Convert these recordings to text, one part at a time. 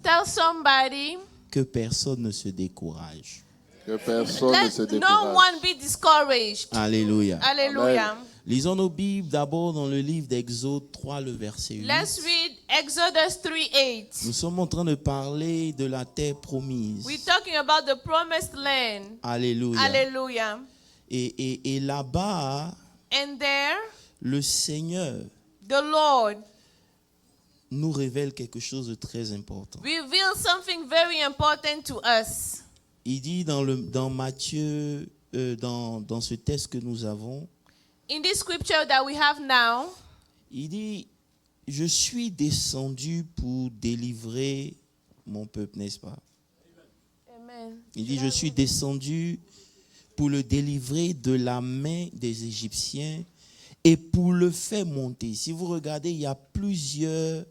tell somebody, que personne ne se décourage. Que personne ne se let no décourage. one be discouraged. Alléluia. Hallelujah. Lisons nos Bibles d'abord dans le livre d'Exode 3, le verset 8. Let's read Exodus 3:8. Nous sommes en train de parler de la terre promise. We're talking about the promised land. Alléluia. Hallelujah. Et là-bas, And there, le Seigneur the Lord nous révèle quelque chose de très important. reveals something very important to us. Il dit dans Matthieu, dans ce texte que nous avons, In this scripture that we have now, il dit, je suis descendu pour délivrer mon peuple, n'est-ce pas? Amen. Il dit, je suis descendu pour le délivrer de la main des Égyptiens et pour le faire monter. Si vous regardez, il y a plusieurs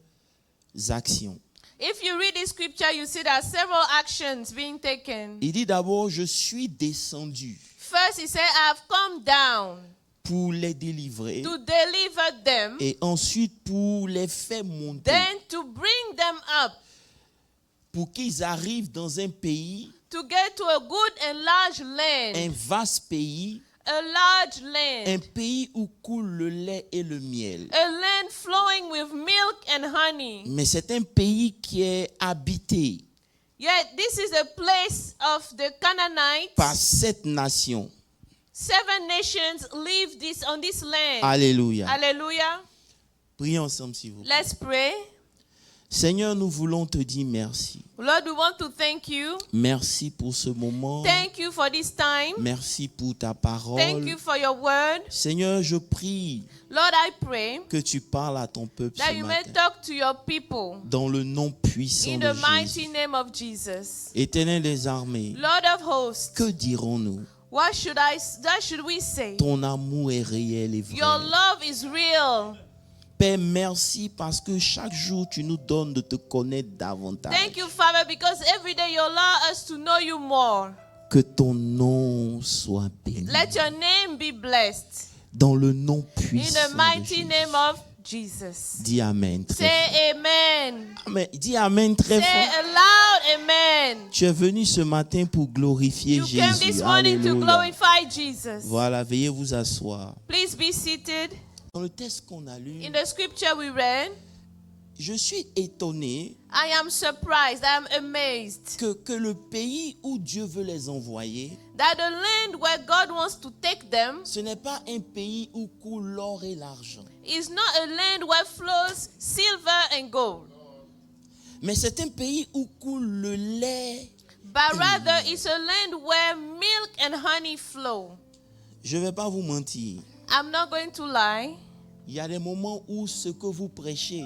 actions. If you read this scripture, you see there are several actions being taken. Il dit d'abord, je suis descendu First, he said, I have come down pour les délivrer to deliver them, et ensuite pour les faire monter, then to bring them up, pour qu'ils arrivent dans un pays, to get to a good and large un land, vaste pays, a large un land, pays où coule le lait et le miel. a land flowing with milk and honey. Mais c'est un pays qui est habité Yet this is a place of the Canaanites. par 7 nations. 7 nations live on this land. Alléluia. Hallelujah. Prions ensemble, s'il vous plaît. Let's pray. Seigneur, nous voulons te dire merci. Lord, we want to thank you. Merci pour ce moment. Thank you for this time. Merci pour ta Thank parole. you for your word. Seigneur, je prie Lord, I pray que tu parles à ton peuple that ce you may matin. talk to your people Dans le nom puissant in de the mighty Jésus. name of Jesus. Éternel des armées, Lord of hosts, que dirons-nous? what should we say? Ton amour est réel et vrai. Your love is real. Père, merci parce que chaque jour tu nous donnes de te connaître davantage. Thank you, Father, because every day you allow us to know you more. Que ton nom soit béni. Let your name be blessed. Dans le nom In puissant the de mighty Jésus. name of Jesus. Dis Amen. Très fort. Say amen. Amen. Dis Amen très Say fort. aloud amen. Tu es venu ce matin pour glorifier You came this Jésus. morning to Alléluia. glorify Jesus. Voilà, veuillez vous asseoir. Please be seated. Dans le texte qu'on a lu, In the scripture we read, je suis étonné I am surprised, I am amazed que le pays où Dieu veut les envoyer, that the land where God wants to take them ce n'est pas un pays où coule l'or et l'argent, is not a land where flows silver and gold, mais c'est un pays où coule le lait. but rather it's a land where milk and honey flow. Je ne vais pas vous mentir. I'm not going to lie. Il y a des moments où ce que vous prêchez,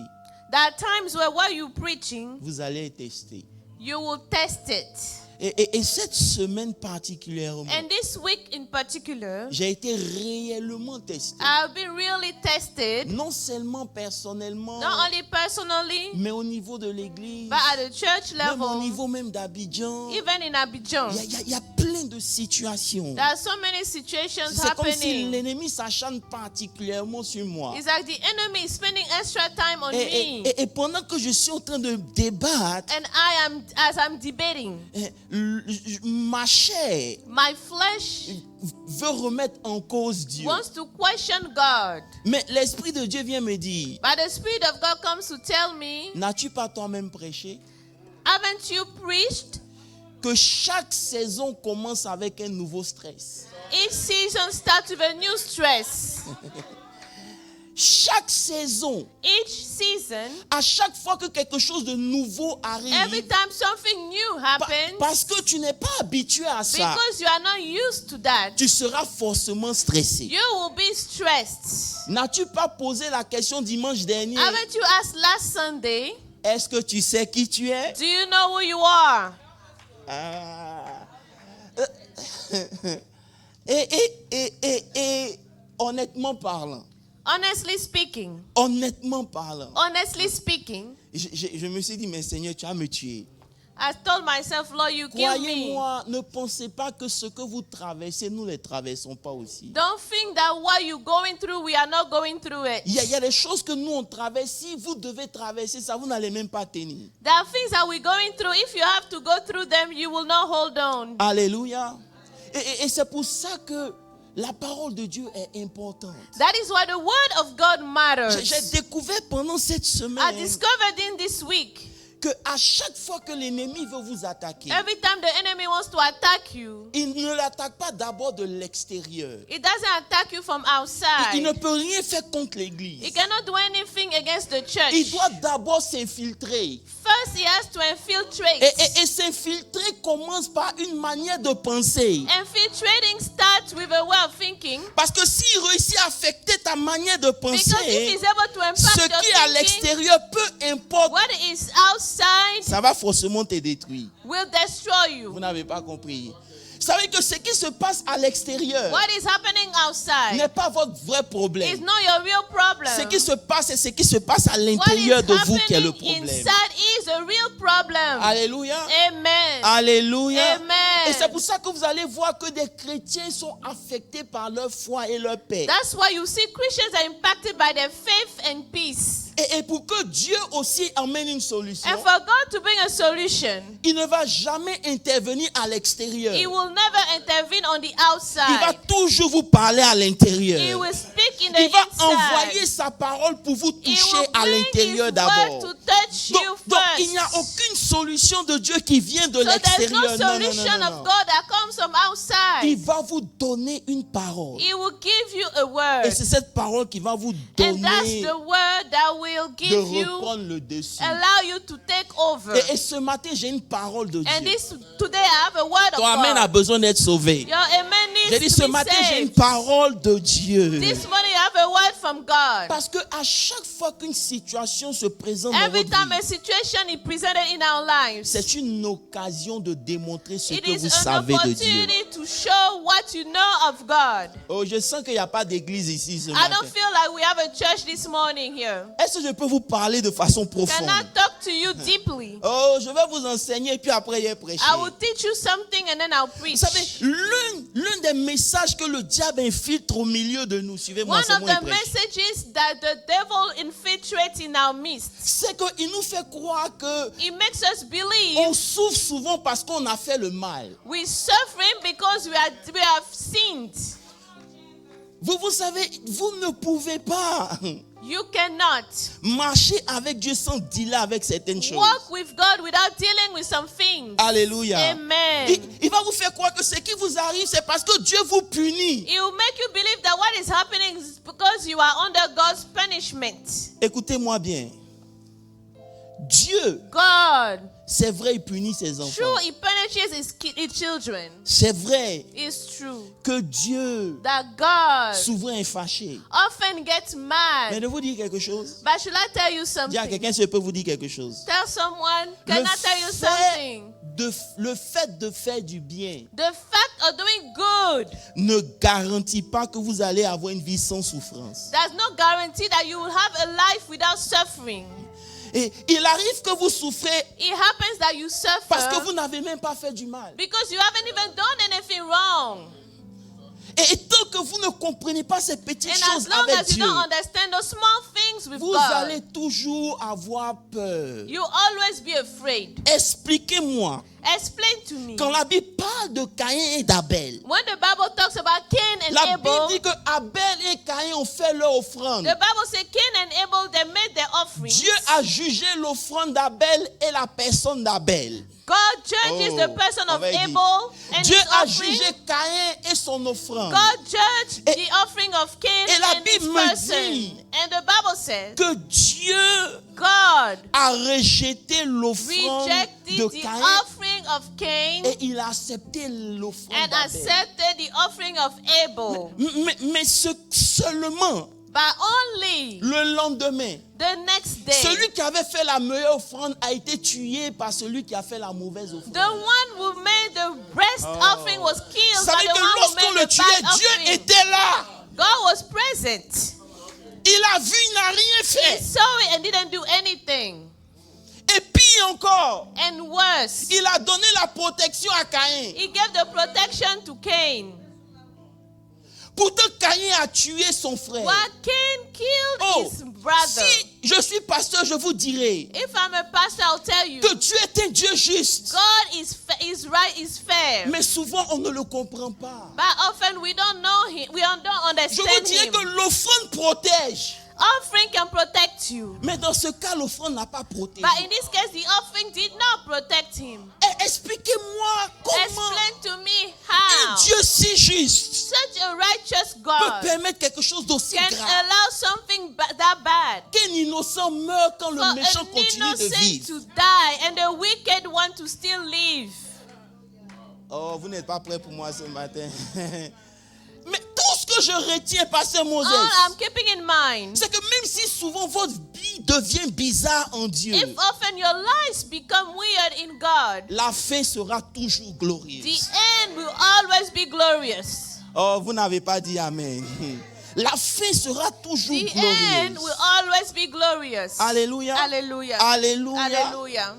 There are times where while you're preaching, vous allez tester. you will test it. Et cette semaine particulièrement, And this week in particular, j'ai été réellement testé. I've been really tested, Non seulement personnellement, not only personally, mais au niveau de l'église, but at the church même au level, niveau même d'Abidjan. even in Abidjan. Il y a plein de situations. There are so many situations C'est comme si happening. l'ennemi s'acharne particulièrement sur moi. It's like the enemy is spending extra time on me. Et pendant que je suis en train de débattre, And I am, as I'm debating, ma chair my flesh veut remettre en cause Dieu. wants to question God. Mais l'Esprit de Dieu vient me dire, But the Spirit of God comes to tell me, n'as-tu pas toi-même prêché haven't you preached? que chaque saison commence avec un nouveau stress? Each season starts with a new stress. Chaque saison, Each season, à chaque fois que quelque chose de nouveau every arrive, time something new happens, parce que tu n'es pas habitué à ça, because you are not used to that, tu seras forcément stressé. you will be stressed. N'as-tu pas posé la question dimanche dernier, Haven't you asked last Sunday, est-ce que tu sais qui tu es? do you know who you are? Ah. Et honnêtement parlant, Honestly speaking, honnêtement parlant, honestly speaking, je me suis dit, mais Seigneur, tu vas me tuer. I told myself, Lord, you give me. Croyez-moi, ne pensez pas que ce que vous traversez, nous ne les traversons pas aussi. Don't think that what you're going through, we are not going through it. Il y a des choses que nous on traverse. Si vous devez traverser ça, vous n'allez même pas tenir. There are things that we're going through. If you have to go through them, you will not hold on. Alléluia. Et c'est pour ça que la parole de Dieu est importante. That is why the word of God matters. J'ai découvert pendant cette I semaine discovered in this week, que à chaque fois que l'ennemi veut vous attaquer, every time the enemy wants to attack you, il ne l'attaque pas d'abord de l'extérieur. it doesn't attack you from Il outside. ne peut rien faire contre l'église. He cannot do anything against the church. Il doit d'abord s'infiltrer. First, he has to infiltrate. Et s'infiltrer commence par une manière de penser. Infiltrating starts with a way of thinking. Parce que s'il réussit à affecter ta manière de Because if penser, he's able to impact ce your qui est à thinking, l'extérieur, peu importe, what is outside ça va forcément te détruire. will destroy you. Vous n'avez pas compris. Vous savez que ce qui se passe à l'extérieur What is happening outside n'est pas votre vrai is problème. not your real problem. Ce qui se passe, c'est ce qui se passe à What is l'intérieur de vous qui est le happening problème. inside is a real problem. Alléluia. Amen. Alléluia. Amen. Et c'est pour ça que vous allez voir que des chrétiens sont affectés par leur foi et leur paix. That's why you see Christians are impacted by their faith and peace. Et pour que Dieu aussi amène une solution, And for God to bring a solution, il ne va jamais intervenir à l'extérieur. He will never intervene on the Il va outside. toujours vous parler à He l'intérieur. will speak in the Il va inside. envoyer sa parole pour vous He toucher will à bring l'intérieur His d'abord. word to touch you Donc, first. il n'y a aucune solution de Dieu qui vient de So there's no l'extérieur. Non, non, non, solution non, of non. God that comes from Il outside. va vous donner une parole. He will give you a Et word. c'est cette parole qui va vous And that's donner the word that will de give you, reprendre le dessus. allow you to take over. Et ce matin, j'ai une parole de And Dieu. today I have a word of Ton amen a God. besoin d'être sauvé. Your amen J'ai dit needs ce to be matin, j'ai une saved. parole de Dieu. This morning I have a word from God. Parce que à chaque fois qu'une situation se présente dans Every votre time vie, a situation is presented in our lives, c'est une occasion de démontrer ce it que is vous an savez de Dieu. opportunity to show what you know of God. Oh, je sens qu'il n'y a pas d'église ici ce I matin. don't feel like we have a church this morning here. Est-ce que je peux vous parler de façon Can profonde? I talk to you deeply? Oh, je vais vous enseigner et puis après, il prêcher. I will teach you something and then I'll Vous preach. savez, l'un des messages que le diable infiltre au milieu de nous, suivez-moi, One c'est of moi qui the prêche, messages that the devil infiltrates in our midst, c'est qu'il nous fait croire que it makes us on believe souffre souvent parce qu'on a fait le mal. we're suffering because we have sinned. Vous savez, vous ne pouvez pas You cannot marcher avec Dieu sans dealer avec certaines choses. walk with God without dealing with some things. Alléluia. Amen. Il va vous faire croire que ce qui vous arrive, c'est parce que Dieu vous punit. It will make you believe that what is happening is because you are under God's punishment. Écoutez-moi bien. Dieu, God, c'est vrai, il punit ses enfants. true, He punishes His children. C'est vrai It's true que Dieu that God souvent est fâché. often gets Mais mad. de vous dire quelque chose. But should I tell you Dis à something? quelqu'un si je peux vous dire quelque chose. Tell someone, can I tell you something? Le fait de faire du bien The fact of doing good ne garantit pas que vous allez avoir une vie sans souffrance. does not guarantee that you will have a life without suffering. Et il arrive que vous souffrez It happens that you parce que suffer vous n'avez même pas fait du mal. because you haven't even done anything wrong. Et tant que vous ne comprenez pas ces petites And choses as long avec as you Dieu, don't understand those small things with vous God, allez toujours avoir peur. you always be afraid. Expliquez-moi, Explain to me. quand la Bible parle de Caïn et d'Abel, When the Bible talks about Cain and la Bible Abel, dit que Abel et Caïn ont fait leur offrande. the Bible says Cain and Abel, they made their offerings. Dieu a jugé l'offrande d'Abel et la personne d'Abel. God judges the person on of va y dire. Abel and Dieu his a offering. jugé Caïn et son offrande. God judged Et- the offering of Cain et la and his Bible me person. dit And the Bible says Que Dieu God a rejeté l'offrande rejected de the Caïn offering of Cain et il a accepté l'offrande and d'Abel. accepted the offering of Abel. Mais seulement But only le lendemain, the next day, celui qui avait fait la meilleure offrande a été tué par celui qui a fait la mauvaise offrande. the one who made the best offering was killed Ça by veut the dire que one who lorsqu'on made le the tuait, bad Dieu offering. était là. God was present. Il a vu, il n'a rien He fait. saw it and didn't do anything. Et pire Pire encore, And worse, il a donné la protection à Caïn. he gave the protection to Cain. Pourtant, Caïn a tué son frère. While Cain killed Oh, his brother. si je suis pasteur, je vous dirai If I'm a pastor, I'll tell you, que Dieu est un Dieu juste. God is right, is fair. Mais souvent, on ne le comprend pas. But often we don't know him. We don't Je vous understand dirais him. que l'offrande protège. Offering can protect you. Mais dans ce cas, l'offrande n'a pas protégé. But in this case, the offering did not protect him. Expliquez-moi comment Explain to me un how Dieu si juste such a righteous peut God permettre quelque chose d'aussi can grave. allow something that bad Qu'un innocent meurt quand le for méchant an continue de innocent vivre. to die and the wicked one to still live. Oh, vous n'êtes pas prêts pour moi ce matin. Mais tout ce que je retiens, pasteur Moses, All I'm keeping in mind, c'est que même si souvent votre vie devient bizarre en Dieu, if often your lives become weird in God, la fin sera toujours the glorieuse. end will always be glorious. Oh, vous n'avez pas dit Amen. La fin sera toujours The end glorieuse. will always be glorious. Alléluia. Hallelujah. Alléluia. Hallelujah.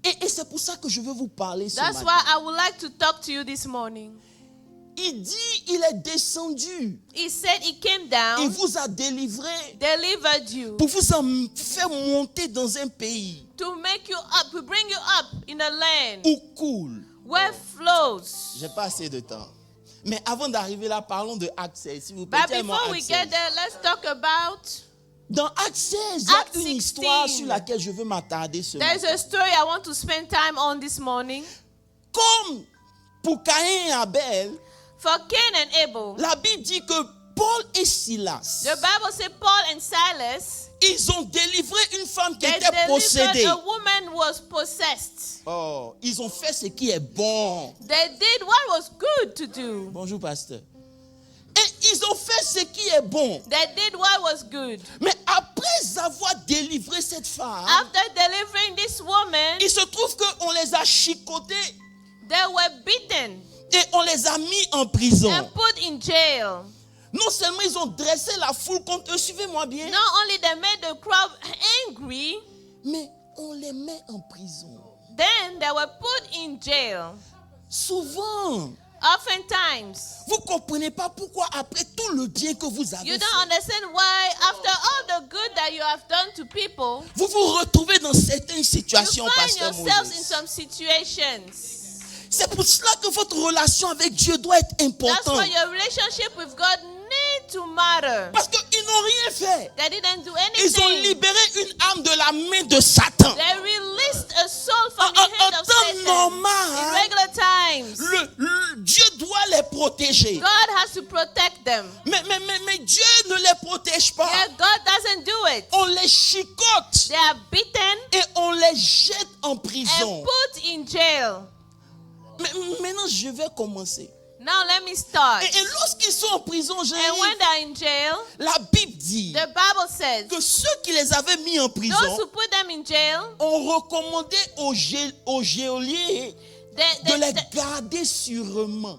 Et c'est pour ça que je veux vous parler ce That's matin. why I would like to talk to you this morning. Il dit, il est descendu. He said he came Il down, vous a délivré delivered you, pour vous en faire monter dans un pays to make you up, to bring you up in a land où coule. where flows. J'ai pas assez de temps. Mais avant d'arriver là, parlons de Acte 16. S'il vous plaît, But dites-moi before we Acte get 16. there, let's talk about, Dans Acte 16, il y a Acte une 16. histoire sur laquelle je veux m'attarder ce there's matin. a story I want to spend time on this morning. Comme pour Caïn et Abel, For Cain and Abel, la Bible dit que Paul et Silas, the Bible says Paul and Silas, ils ont délivré une femme qui they était delivered possédée. a woman who was possessed. Oh, ils ont fait ce qui est bon. They did what was good to do. Bonjour, pasteur. Et ils ont fait ce qui est bon. They did what was good. Mais après avoir délivré cette femme, After delivering this woman, il se trouve qu'on les a chicotés they were beaten et on les a mis en prison. and put in jail. Non seulement ils ont dressé la foule contre eux, suivez-moi bien, Not only they made the crowd angry, mais on les met en prison. then they were put in jail. Souvent, Oftentimes, vous ne comprenez pas pourquoi après tout le bien que vous avez you fait, don't understand why after all the good that you have done to people, vous vous retrouvez dans certaines you situations, find pasteur yourselves in Moses. some situations. C'est pour cela que votre relation avec Dieu doit être That's importante. why your relationship with God need to matter. Parce qu'ils n'ont rien fait. They didn't do Ils ont anything. libéré une âme de la main de Satan. They released a soul from the En hand of temps Satan. In normal, regular times, Dieu doit les protéger. God has to protect them. Mais Dieu ne les protège pas. Yeah, God doesn't do it. On les chicote They are beaten et on les jette en and prison. put in jail. Mais maintenant, je vais commencer. Now let me start. Et lorsqu'ils sont en prison, And when they're in jail, la Bible dit the Bible says que ceux qui les avaient mis en prison those who put them in jail, ont recommandé aux geôliers de les garder sûrement.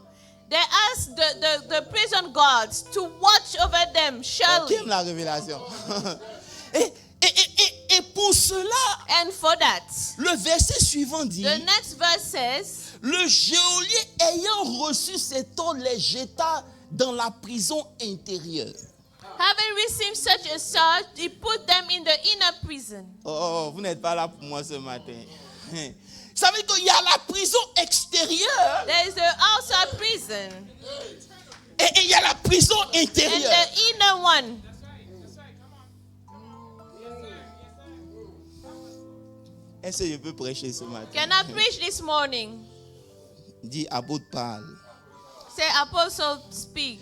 they asked the prison guards to watch over them Qui surely. aime la révélation? et pour cela, And for that, le verset suivant dit, the next verse says, le geôlier ayant reçu cet ordre les jeta dans la prison intérieure. having received such a charge, he put them in the inner prison. Oh, vous n'êtes pas là pour moi ce matin. Ça veut dire qu'il y a la prison extérieure There is the outside prison et il y a la prison and intérieure. the inner one. Est-ce que je peux prêcher ce matin? Can I preach this morning? Dit apôtre parle. Say, Apostle, speak.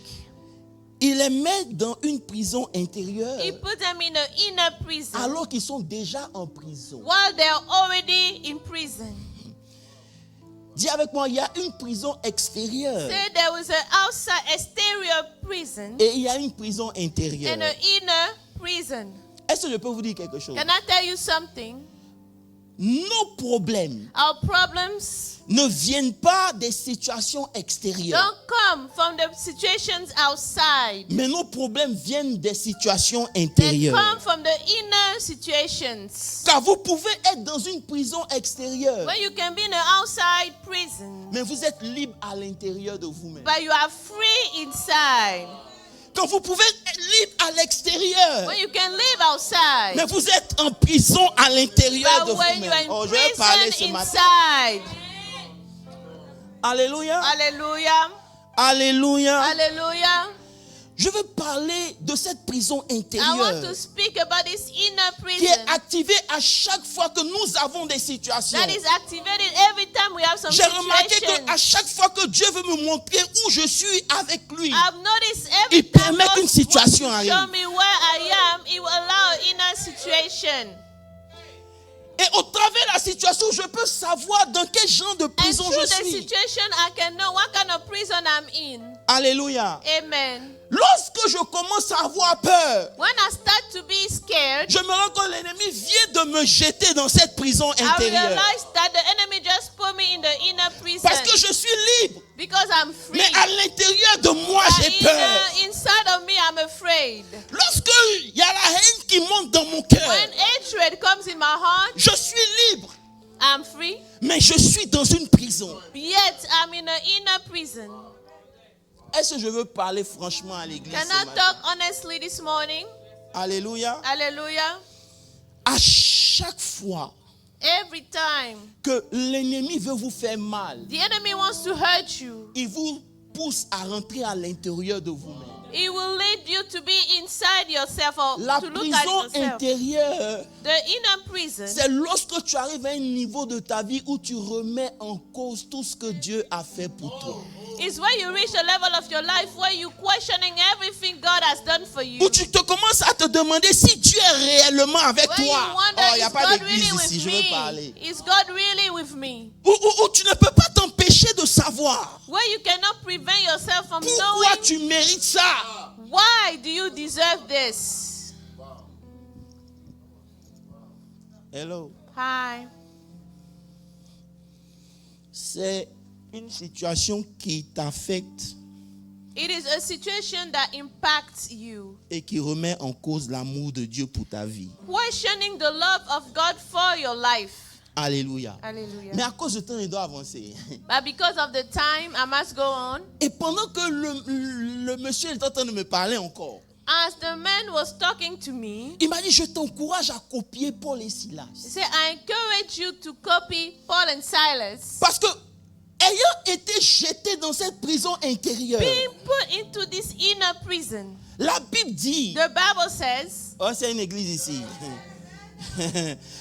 Il les met dans une prison intérieure He put them in the inner prison alors qu'ils sont déjà en prison. while they are already in prison. Dis avec moi, il y a une prison extérieure Say there was an outside exterior prison et il y a une prison intérieure. and an inner prison. Est-ce que je peux vous dire quelque chose? Can I tell you something? nos problèmes Our problems ne viennent pas des situations extérieures, don't come from the situations outside. mais nos problèmes viennent des situations They intérieures. come from the inner situations. Car vous pouvez être dans une prison extérieure, When you can be in an outside prison, mais vous êtes libre à l'intérieur de vous-même. but you are free inside. Quand vous pouvez être libre à l'extérieur, When you can live outside, mais vous êtes en prison à l'intérieur de but when you are vous-même. in Oh, je vais parler ce prison matin. inside. Alléluia. Hallelujah. Alléluia. Hallelujah. Je veux parler de cette prison I want intérieure to speak about this inner qui est prison activée à chaque fois que nous avons des situations. that is activated every time we have some J'ai remarqué qu'à situations. chaque fois que Dieu veut me montrer où je suis avec lui, I've noticed every il time permet God qu'une situation wants to arrive. show me where I am, He will allow an inner situation. Et au travers de la situation, je peux savoir dans quel genre de And prison through je the suis. situation, I can know what kind of prison I'm in. Alléluia. Amen. Lorsque je commence à avoir peur, When I start to be scared, je me rends compte que l'ennemi vient de me jeter dans cette prison I intérieure. realize that the enemy just put me in the inner prison Parce que je suis libre. because I'm free. Mais à l'intérieur de moi, But j'ai peur. inside of me, I'm afraid. Lorsque il y a la haine qui monte dans mon cœur, When hatred comes in my heart, je suis libre. I'm free. Mais je suis dans une prison. Yet I'm in an inner prison. Est-ce que je veux parler franchement à l'église Can ce I matin? talk honestly this morning? Alléluia. Hallelujah. À chaque fois Every time que l'ennemi veut vous faire mal, the enemy wants to hurt you, il vous pousse à rentrer à l'intérieur de vous-même. he will lead you to be inside yourself or La to look at prison yourself. intérieure, The inner prison c'est lorsque tu arrives à un niveau de ta vie où tu remets en cause tout ce que Dieu a fait pour toi. is when you reach a level of your life where you're questioning everything God has done for you. Où tu te commences à te demander si Dieu est réellement avec When you toi. wonder, Oh, il n'y a is pas God d'église really ici, with je veux parler. me? Is God really with me? Où tu ne peux pas t'empêcher de savoir Where you cannot prevent yourself from pourquoi knowing tu mérites ça. why do you deserve this? Hello. Hi. C'est une situation qui t'affecte It is a situation that impacts you. et qui remet en cause l'amour de Dieu pour ta vie. Questioning the love of God for your life. Alléluia. Hallelujah. Mais à cause du temps, il doit avancer. But because of the time, I must go on. Et pendant que le monsieur est en train de me parler encore, As the man was talking to me, il m'a dit, je t'encourage à copier Paul et Silas. he said, I encourage you to copy Paul and Silas. Parce que, ayant été jeté dans cette prison intérieure, Being put into this inner prison, la Bible dit, the Bible says, oh, c'est une église ici.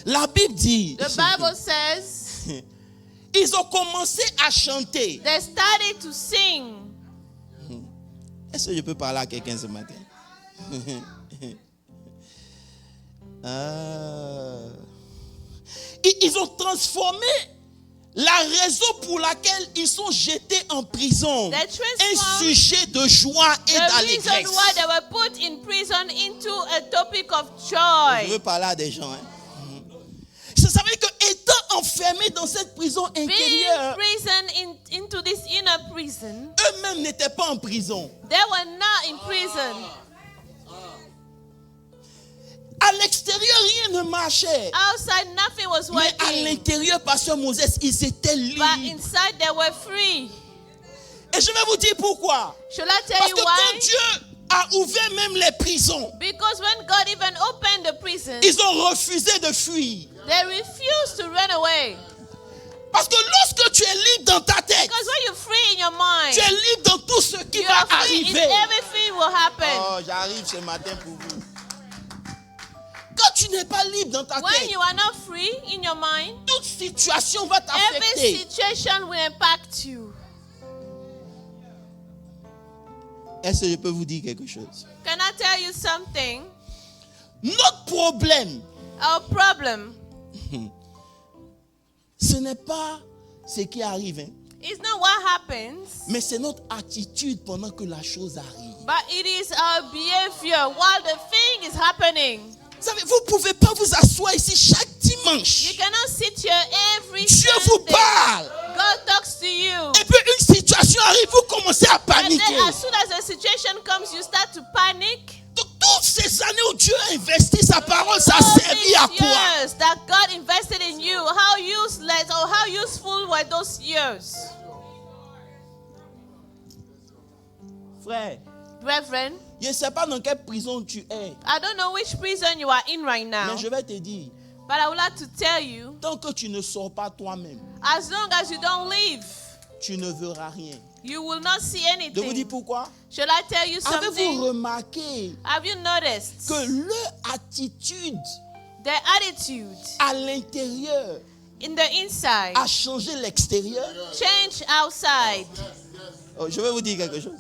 La Bible dit, the Bible says, ils ont commencé à chanter. they started to sing. Est-ce que je peux parler à quelqu'un ce matin? Ils ont transformé la raison pour laquelle ils sont jetés en prison They transformed un sujet de joie et The reason d'allégresse. why they were put in prison into a topic of Je joy. veux parler à des gens. Ça veut dire que étant enfermés dans cette prison Being intérieure, prison into this inner prison, eux-mêmes n'étaient pas en prison. they were not in prison. À l'extérieur, rien ne marchait. Outside, nothing was Mais à working. l'intérieur, Pasteur Moses, ils étaient But libres. inside, they were free. Et je vais vous dire pourquoi. Shall I tell Parce you que why? quand Dieu a ouvert même les prisons, Because when God even opened the prison, ils ont refusé de fuir. they refused to run away. Parce que lorsque tu es libre dans ta tête, Because when you're free in your mind, tu es libre dans tout ce qui you va are free in arriver. everything will happen. Oh, j'arrive ce matin pour vous. Quand tu n'es pas libre dans ta When tête, you are not free in your mind, toute situation va every t'affecter. situation will impact you. Est-ce que je peux vous dire quelque chose? Can I tell you something? Notre problème, Our problem ce n'est pas ce qui arrive, hein, is not what happens, mais c'est notre attitude pendant que la chose arrive. but it is our behavior while the thing is happening. Vous savez, vous ne pouvez pas vous asseoir ici chaque dimanche dimanche. You cannot sit here every Dieu vous Sunday. parle. God talks to you. Et puis une situation arrive, vous commencez à And paniquer. then as soon as a situation comes, you start to panic. Toutes ces années où Dieu a investi sa parole, ça a All servi à these quoi? years that God invested in you, how useless or how useful were those years? Frère, Brethren, je ne sais pas dans quelle prison tu es, I don't know which prison you are in right now, mais je vais te dire, but I would like to tell you, tant que tu ne sors pas toi-même, as long as you don't leave, tu ne verras rien. you will not see Je vous dis anything. pourquoi? Shall I tell you Avez-vous something? remarqué Have you noticed que leur attitude their attitude à l'intérieur in the inside a changé l'extérieur? change outside? Oh, je vais vous dire quelque chose.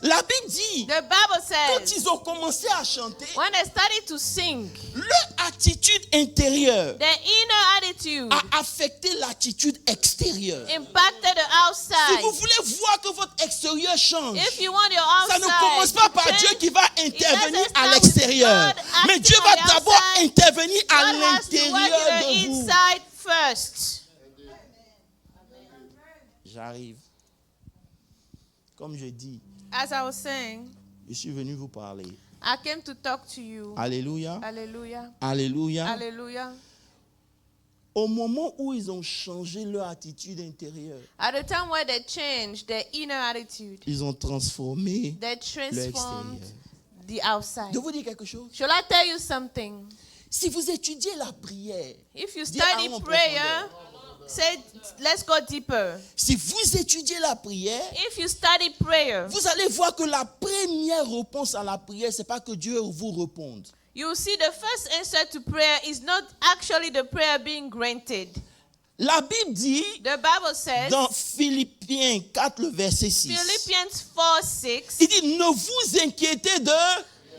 La Bible dit, The Bible quand says ils ont commencé à chanter, when they started to sing, leur attitude intérieure their inner attitude a affecté l'attitude extérieure. impacted the Si outside. vous voulez voir que votre extérieur change, If you want your ça outside ne commence pas par to Dieu change, qui va it intervenir doesn't à start with l'extérieur. God Mais acting Dieu on va the d'abord outside. intervenir à God has to work l'intérieur in the de vous. inside first. J'arrive. Comme je dis, As I was saying, je suis venu vous parler. I came to talk to you. Alléluia. Hallelujah. Alléluia. Hallelujah. Au moment où ils ont changé leur attitude intérieure, At the time where they changed their inner attitude, ils ont transformé they leur transformed extérieur. the outside. Je vous dire quelque chose. Shall I tell you something? Si vous étudiez la prière, If you dis study allons en prayer, profondeur. say, let's go deeper. Si vous étudiez la prière, If you study prayer, vous allez voir que la première réponse à la prière, c'est pas que Dieu vous réponde. you will see the first answer to prayer is not actually the prayer being granted. La Bible dit The Bible says, dans Philippiens 4, le verset 6, Philippians 4:6, il dit, ne vous inquiétez de,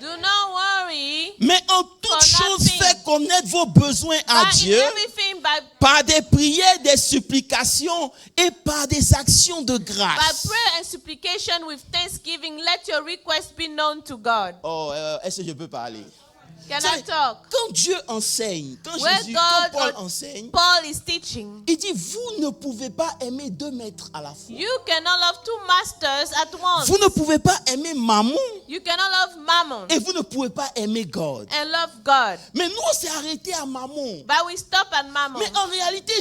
do not worry, mais en toute For chose, nothing. faites connaître vos besoins à but in Dieu everything par des prières, des supplications et par des actions de by grâce. prayer and supplication with thanksgiving, let your request be known to God. Oh, est-ce que je peux parler? Can Vous savez, I talk? quand Dieu enseigne, quand Where Jésus, God quand Paul or- enseigne, Paul is teaching. il dit, vous ne pouvez pas aimer deux maîtres à la fois. You cannot love two masters at once. Vous ne pouvez pas aimer Mammon You cannot love Mammon et vous ne pouvez pas aimer God. and love God. Mais nous, on s'est arrêté à Mammon. But we stop at Mammon. Mais en réalité,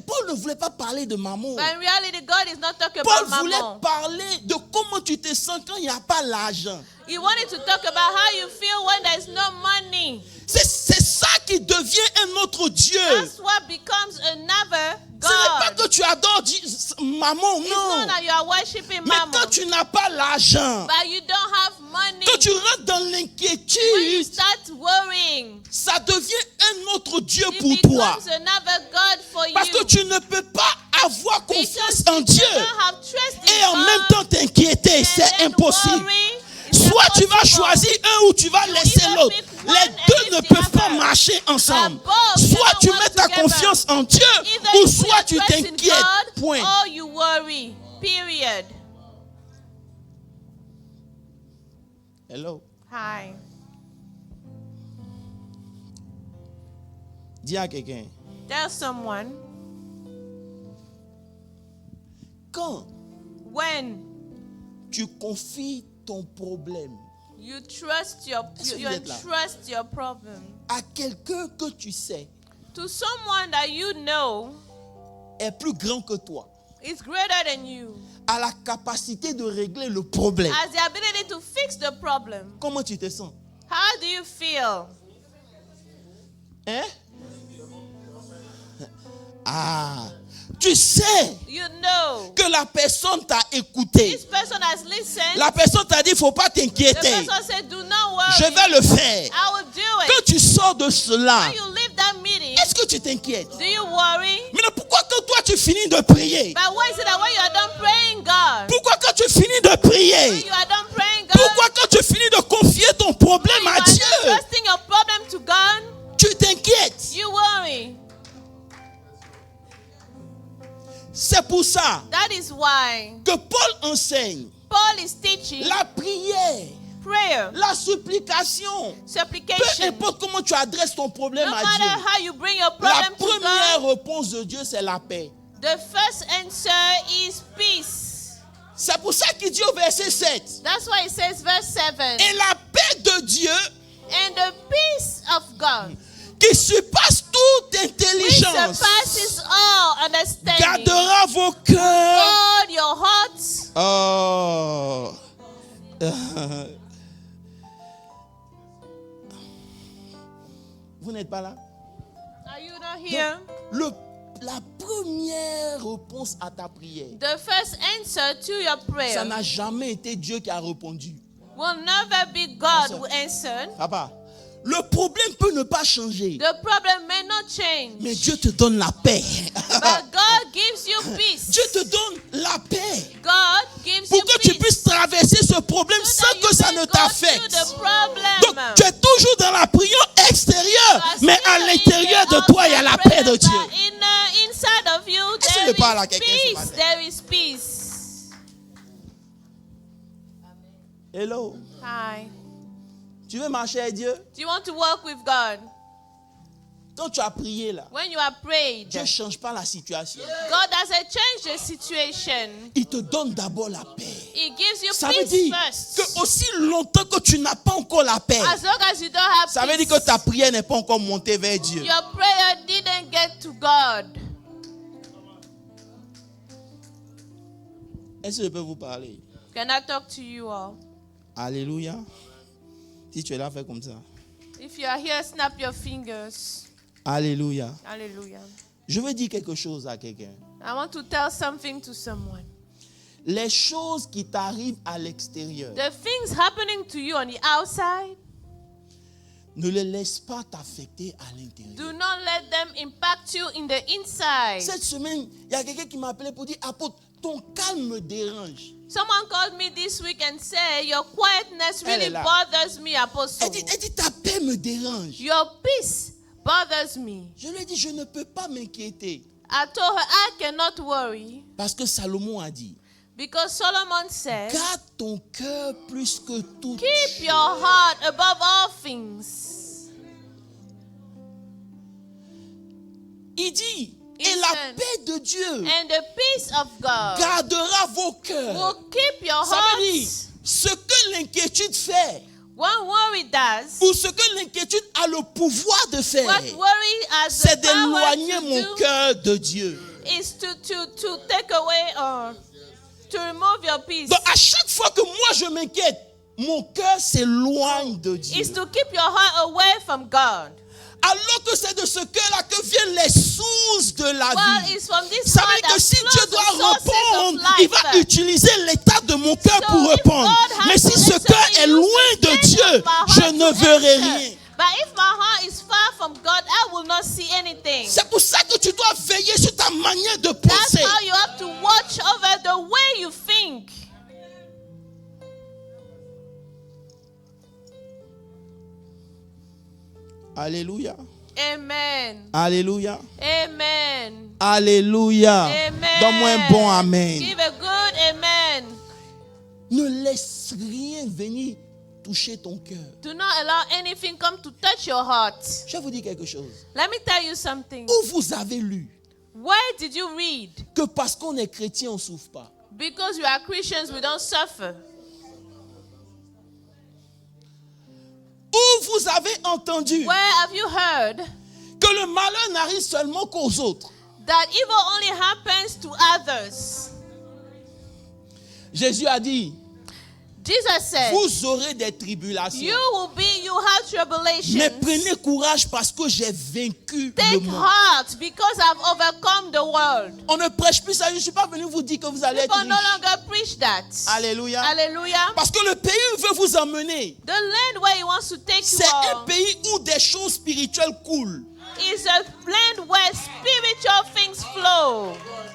Paul ne voulait pas parler de Mammon. But in reality, God is not talking Paul about voulait Mammon. parler de comment tu te sens quand il n'y a pas l'argent. He wanted to talk about how you feel when there's no money. C'est ça qui devient un autre Dieu. That's what becomes another Ce n'est pas God. que tu adores Mammon, It's not non. that you are worshiping Mais Mammon, quand tu n'as pas l'argent, but you don't have money. quand tu rentres dans When you l'inquiétude, start worrying, ça devient un autre Dieu it pour toi. becomes another God for Parce que you. tu ne peux pas avoir confiance Because en you Dieu cannot have trust in et en God même temps t'inquiéter. and C'est then impossible. worry. It's Soit tu vas impossible. choisir un ou tu vas You laisser either l'autre. pick one Les and deux ne leave the peuvent pas other. marcher ensemble. But both Soit cannot tu work mets ta together. confiance en Dieu Either ou you put soit your tu trust in t'inquiètes. God Point. or you worry. Period. Hello. Hi. Dis à quelqu'un, Tell someone quand when tu confies ton problème you trust your Est-ce que you vous êtes là? entrust your problem à quelqu'un que tu sais to someone that you know est plus grand que toi, is greater than you, a la capacité de régler le problème, has the ability to fix the problem, comment tu te sens? how do you feel? Hein? Ah, tu sais You know que la personne t'a écouté. this person has listened. La personne t'a dit, il ne faut pas The t'inquiéter. person said, do not worry. Je vais le faire. I will do Quand it. tu sors de cela, When you leave that meeting, est-ce que tu t'inquiètes? do you worry? Mais pourquoi quand toi tu finis de prier? But why is it that when you are done praying God, Pourquoi quand tu finis de when prier? you are done praying God, Pourquoi quand tu finis de confier ton problème you à are done Dieu, trusting your problem to God, tu t'inquiètes? you worry? C'est pour ça That is why que Paul enseigne Paul is teaching la prière prayer, La supplication. Peu supplication. importe comment tu adresses ton problème No à matter Dieu. how you bring your La problem to première God, réponse de Dieu, c'est la paix. the first answer is peace. C'est pour ça qu'il dit au verset 7. That's why it says verse 7. Et la paix de Dieu, And the peace of God, qui surpasse toute which intelligence, surpasses all understanding, gardera vos cœurs. guard your hearts. Oh. Vous n'êtes pas là? Are you not here? La première réponse à ta prière, The first answer to your ça prayer n'a jamais été Dieu qui a répondu. will never be God who answered. Papa, le problème peut ne pas changer, The problem may not change, mais Dieu te donne la paix. but God gives you peace. Dieu te donne la paix God gives pour you que tu peace. puisses traverser ce problème So sans that you que ça may ne go t'affecte. through the problem. Donc, tu es toujours dans la prière extérieure, You are mais still à in l'intérieur the de toi, il y a la outside paix de prayer, Dieu. but inside of you, Est-ce que there je parle à is quelqu'un ce peace. matin? There is peace. Hello. Hi. Tu veux marcher avec Dieu? Do you want to work with God? Quand tu as prié là, When you are prayed, Dieu ne change pas la situation. God doesn't change the situation. Il te donne d'abord la paix. He gives you Ça veut peace dire first. que aussi longtemps que tu n'as pas encore la paix, As long as you don't have ça veut dire peace, que ta prière n'est pas encore montée vers Dieu. your prayer didn't get to God. Est-ce que je peux vous parler? Can I talk to you all? Alléluia. Si tu es là, fais comme ça. If you are here, snap your fingers. Alléluia. Hallelujah. Je veux dire quelque chose à quelqu'un. I want to tell something to someone. Les choses qui t'arrivent à l'extérieur, The things happening to you on the outside, ne les laisse pas t'affecter à l'intérieur. do not let them impact you in the inside. Cette semaine, il y a quelqu'un qui m'a appelé pour dire, apôtre, ton calme me dérange. Someone called me this week and said, your quietness Elle est really là. bothers me, Apostle. Elle dit, ta paix me dérange. Your peace bothers me. Je lui ai dit, je ne peux pas m'inquiéter. I told her, I cannot worry. Parce que Salomon a dit, Because Solomon said, garde ton cœur plus que tout. keep your heart above all things. Il dit, He et la said, paix de Dieu And the peace of God gardera vos cœurs. will keep your Ça veut dire, hearts. ce que l'inquiétude fait, What worry does, ou ce que l'inquiétude a le pouvoir de faire, what worry has c'est the power d'éloigner mon to do cœur de Dieu. is to take away or to remove your peace. Donc à chaque fois que moi je m'inquiète, mon cœur s'éloigne de Dieu. Is to keep your heart away from God. Alors que c'est de ce cœur-là que viennent les sources de la Well, vie. it's from this Ça heart veut dire that que si flows Dieu the doit sources répondre, of il va life. utiliser l'état de mon cœur So pour if répondre. God has Mais si to ce answer, cœur he est uses loin the de state Dieu, of my heart je to ne verrai answer. rien. But if my heart is far from God, I will not see anything. C'est pour ça que tu dois veiller sur ta manière de That's penser. how you have to watch over the way you think. Alléluia. Amen. Alléluia. Amen. Alléluia. Amen. Donne-moi un bon amen. Give a good amen. Ne laisse rien venir toucher ton cœur. Do not allow anything come to touch your heart. Je vais vous dire quelque chose. Let me tell you something. Où vous avez lu Where did you read? que parce qu'on est chrétien, on ne souffre pas? Because we are Christians, we don't suffer. Où vous avez entendu Where have you heard que le malheur n'arrive seulement qu'aux autres? that evil only happens to others? Jésus a dit, Jesus said, vous aurez des tribulations. you have tribulations. Mais prenez courage parce que j'ai vaincu le Take monde. heart because I've overcome the world. On ne prêche plus ça. Je ne suis pas venu vous dire que vous allez être People no riche. longer preach that. Alléluia. Hallelujah. Parce que le pays où il veut vous emmener, The land where he wants to take you c'est un all pays où des choses spirituelles coulent. is a land where spiritual things flow.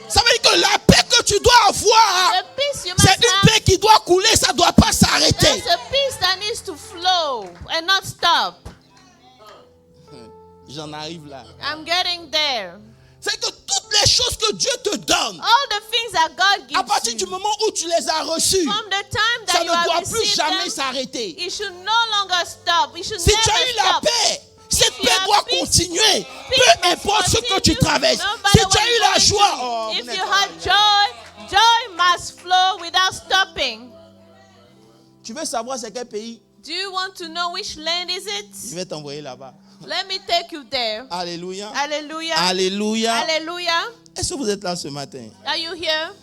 Ça veut dire que la paix que tu dois avoir, The peace you c'est must une paix have, qui doit couler, ça ne doit pas s'arrêter. there's a peace that needs to flow and not stop. J'en arrive là. I'm getting there. C'est que toutes les les choses que Dieu te donne, all the things that God à gives partir du you, moment où tu les as reçues, from the time ça that ne you have doit plus received jamais them, s'arrêter. it should no longer stop. It should Si tu as never eu la stop. paix, cette you paix have doit peace, continuer. Peace Peu must importe ce que tu continue, traverses. no Si matter tu as what eu you're la going joie, through. vous If n'êtes you pas had là. joy must flow without stopping. Tu veux savoir c'est quel pays? Do you want to know which land is Je it? vais t'envoyer là-bas. Let me take you there. Alléluia. Hallelujah. Alléluia. Hallelujah. Est-ce que vous êtes là ce matin? Are you here?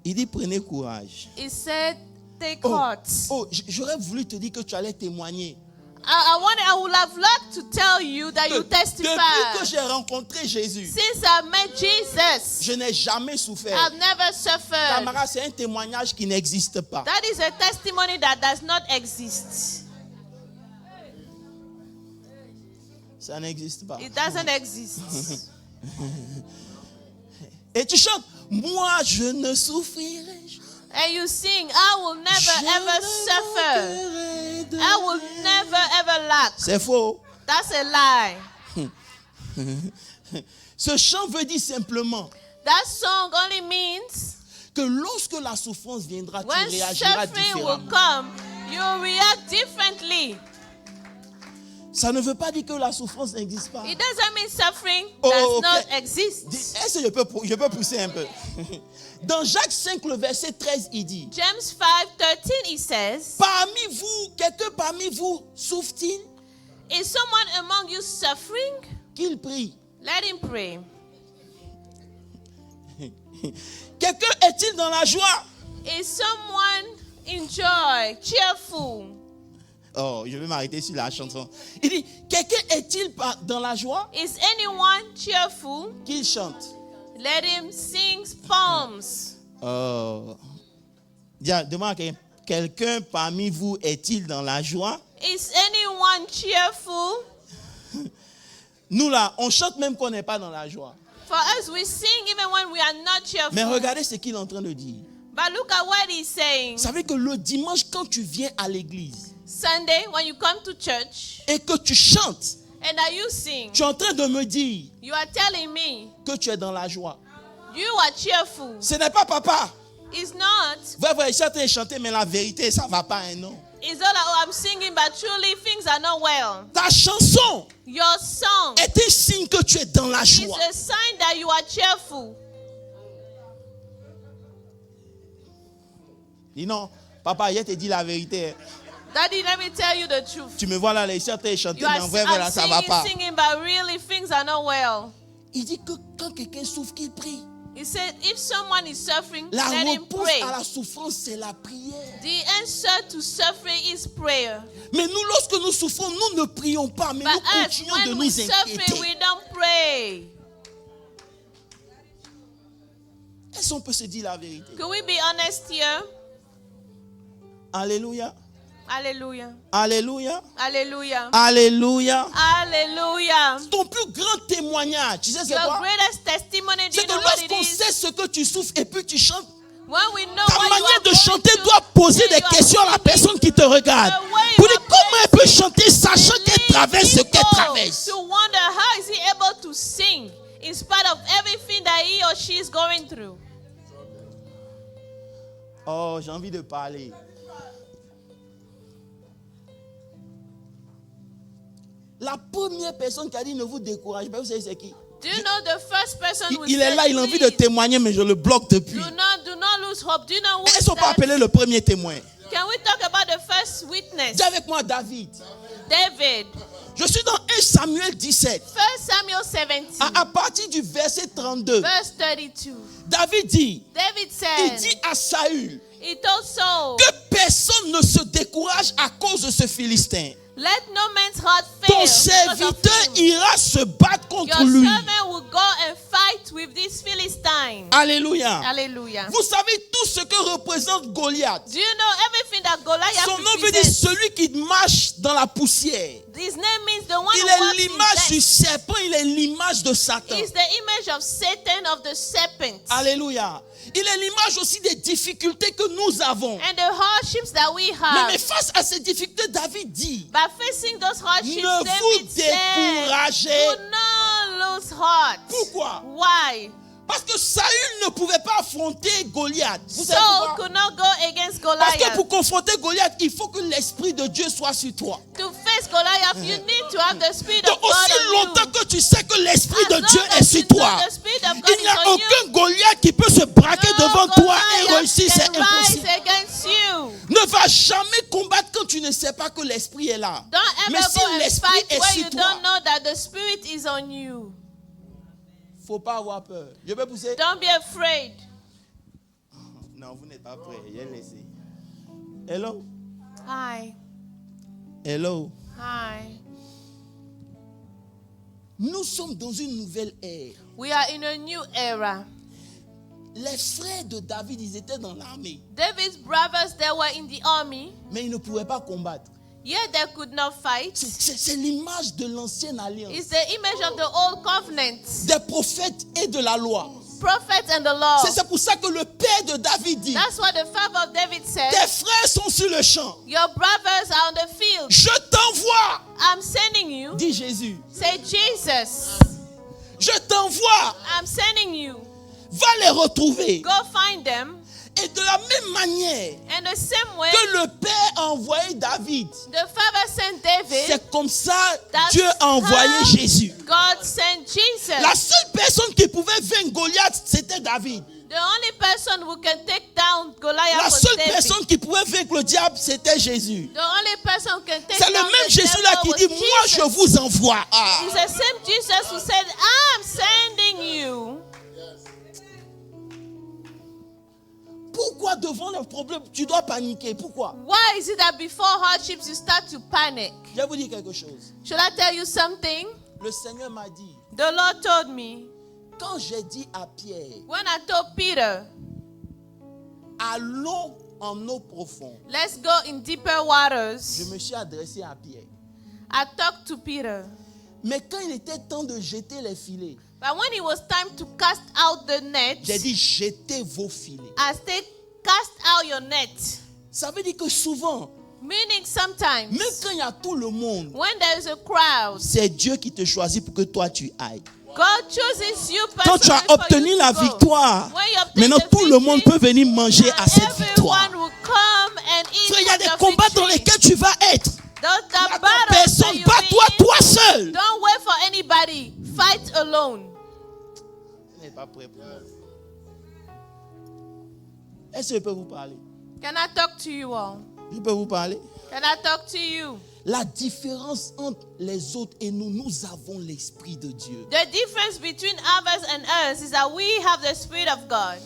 Il dit prenez courage. He said, take Oh, heart. j'aurais voulu te dire que tu allais témoigner. I would have loved to tell you that you Depuis que testify. j'ai rencontré Jésus, Since I met Jesus, je n'ai jamais souffert. I've never suffered. Camarade, c'est un témoignage qui n'existe pas. That is a testimony that does not exist. Ça n'existe pas. It doesn't exist. Et tu chantes, moi je ne souffrirai jamais. And you sing, I will never ever suffer. I will never ever lack. C'est faux. That's a lie. Ce chant veut dire simplement That song only means que lorsque la souffrance viendra, tu when réagiras suffering will différemment. come, you react differently. Ça ne veut pas dire que la souffrance n'existe pas. It doesn't mean suffering Oh, does ok. not exist. Est-ce que je peux pousser un peu? Dans Jacques 5, le verset 13, il dit, James 5:13 it says, parmi vous, quelqu'un parmi vous souffre-t-il? is someone among you suffering? Qu'il prie. Let him pray. Quelqu'un est-il dans la joie? Is someone in joy, cheerful? Oh, je vais m'arrêter sur la chanson. Il dit, quelqu'un est-il dans la joie? Is anyone cheerful? Qu'il chante. Let him sing psalms. Oh. Demande à quelqu'un parmi vous est-il dans la joie? Is anyone cheerful? Nous là, on chante même qu'on n'est pas dans la joie. For us, we sing even when we are not cheerful. Mais regardez ce qu'il est en train de dire. But look at what he's saying. Vous savez que le dimanche, quand tu viens à l'église Sunday, when you come to church et que tu chantes, and that you sing, tu es en train de me dire you are telling me que tu es dans la joie. you are cheerful. Ce n'est pas papa. It's not. Ouais, je suis en train de chanter, mais la vérité, ça ne va pas, hein, non. It's not like, oh, I'm singing, but truly things are not well. Ta chanson Your song est un signe que tu es dans la is joie. a sign that you are cheerful. Dis non, papa, hier te dit la vérité. Daddy, let me tell you the truth. Tu me vois là, les chants et chanter, You mais are en vrai, là, ça va pas. singing, but really things are not well. Il dit que quand quelqu'un souffre, qu'il prie. He said, if someone is suffering, La let him réponse pray. à la souffrance, c'est la prière. The answer to suffering is prayer. Mais nous, lorsque nous souffrons, nous ne prions pas, mais But nous us, continuons de when we nous suffering, inquiéter. we don't pray. Est-ce qu'on peut se dire la vérité? Can we be honest here? Alléluia. Hallelujah. Alléluia. Hallelujah. Alléluia. Hallelujah. Ton plus grand témoignage, tu sais c'est Your quoi? greatest testimony, do C'est you que know what it lorsqu'on is? sait ce que tu souffres et puis tu chantes, When we know ta what you manière are de going chanter through, doit poser and des you are questions à la singing, personne qui te regarde. the way you Pour dire are comment elle peut chanter sachant qu'elle lead traverse ce qu'elle people traverse. to wonder how is he able to sing in spite of everything that he or she is going through. Oh, j'ai envie de parler. La première personne qui a dit ne vous découragez pas, vous savez c'est qui? Do you know the first person who Il est said, là, il a envie de "Please, témoigner, mais je le bloque depuis. do not lose hope. Do you know who Est-ce is qu'on peut that? appeler le premier témoin? Can we talk about the first witness? Dis avec moi David. David. Je suis dans 1 Samuel 17. 1 Samuel 17, À partir du verset 32, verse 32. David dit, David il said, dit à Saül he told Saul, que personne ne se décourage à cause de ce Philistin. let no man's heart Ton fail because of serviteur him. ira se battre contre Your lui. servant will go and fight with this Philistine. Alléluia. Hallelujah. Vous savez tout ce que représente Goliath. Do you know everything that Goliath Son nom veut dire represents? celui qui marche dans la poussière. His name means the one Il who est walks in l'image du death. serpent, il est l'image de Satan. He's the image of Satan, of the serpent. Alléluia. Il est l'image aussi des difficultés que nous avons. And the hardships that we Mais have. face à ces difficultés, David dit, By facing those hardships, ne vous David said, découragez. do not lose heart. Pourquoi? Why? Parce que Saül ne pouvait pas affronter Goliath. Vous savez Saul pourquoi? could not go against Parce que Goliath. pour confronter Goliath, il faut que l'Esprit de Dieu soit sur toi. To face Goliath, you need to have the Spirit Donc of God aussi on longtemps you. que tu sais que l'Esprit de As Dieu long est as sur you know toi, the Spirit of God il n'y a is on you, aucun Goliath qui peut se braquer no devant toi et Goliath réussir, c'est can rise impossible. against you. Ne va jamais combattre quand tu ne sais pas que l'Esprit est là. Don't Mais ever si go and l'Esprit fight est where sur you toi, don't know that the Spirit is on you. faut pas avoir peur. Je vais pousser. Don't be afraid. Non, vous n'êtes pas prêts. J'ai laissé. Hello. Hi. Hello. Hi. Nous sommes dans une nouvelle ère. We are in a new era. Les frères de David, ils étaient dans l'armée, David's brothers, they were in the army, mais ils ne pouvaient pas combattre. yet they could not fight. C'est l'image de l'ancienne alliance, It's the image of the old covenant, des prophètes et de la loi. prophets and the law. C'est pour ça que le père de David dit, That's what the father of David said. tes frères sont sur le champ. Your brothers are on the field. Je t'envoie, I'm sending you. dit Jésus. Say, Jesus, Je t'envoie, I'm sending you. va les retrouver. Go find them. Et de la même manière And the same way que le père a envoyé David, the father sent David, c'est comme ça That's Dieu a envoyé how Jésus. God sent Jesus. La seule personne qui pouvait vaincre Goliath, c'était David. The only person who can take down Goliath La was seule David. personne qui pouvait vaincre le diable, c'était Jésus. The only person who can take C'est le down même the Jésus-là devil qui was dit, moi Jesus. je vous envoie. Ah. It's the same Jesus who said, I'm sending you. Pourquoi devant le problème, tu dois paniquer? Pourquoi? Why is it that before hardships you start to panic? Je vais vous dire quelque chose. Should I tell you something? Le Seigneur m'a dit, The Lord told me, quand j'ai dit à Pierre, when I told Peter, allons en eau profonde, let's go in deeper waters, je me suis adressé à Pierre. I talked to Peter. Mais quand il était temps de jeter les filets, But when it was time to cast out the net, j'ai dit jetez vos filets. I said, cast out your net. Ça veut dire que souvent, Meaning sometimes, même quand il y a tout le monde, when there is a crowd, c'est Dieu qui te choisit pour que toi tu ailles. God chooses you Quand tu as personally for obtenu you la to go. victoire, When you obtain maintenant the tout le monde victory, peut venir manger à cette victoire. everyone will come and eat Frère, il y a from des your combats dans victory. lesquels tu vas être. Those the N'attends battles that personne, you bats-toi win, toi seul. don't wait for anybody. Fight alone. Vous n'êtes pas prêt pour moi. Est-ce que je peux vous parler? Can I talk to you all? Je peux vous parler? Can I talk to you? La différence entre les autres et nous, nous avons l'Esprit de Dieu. The difference between others and us is that we have the Spirit of God.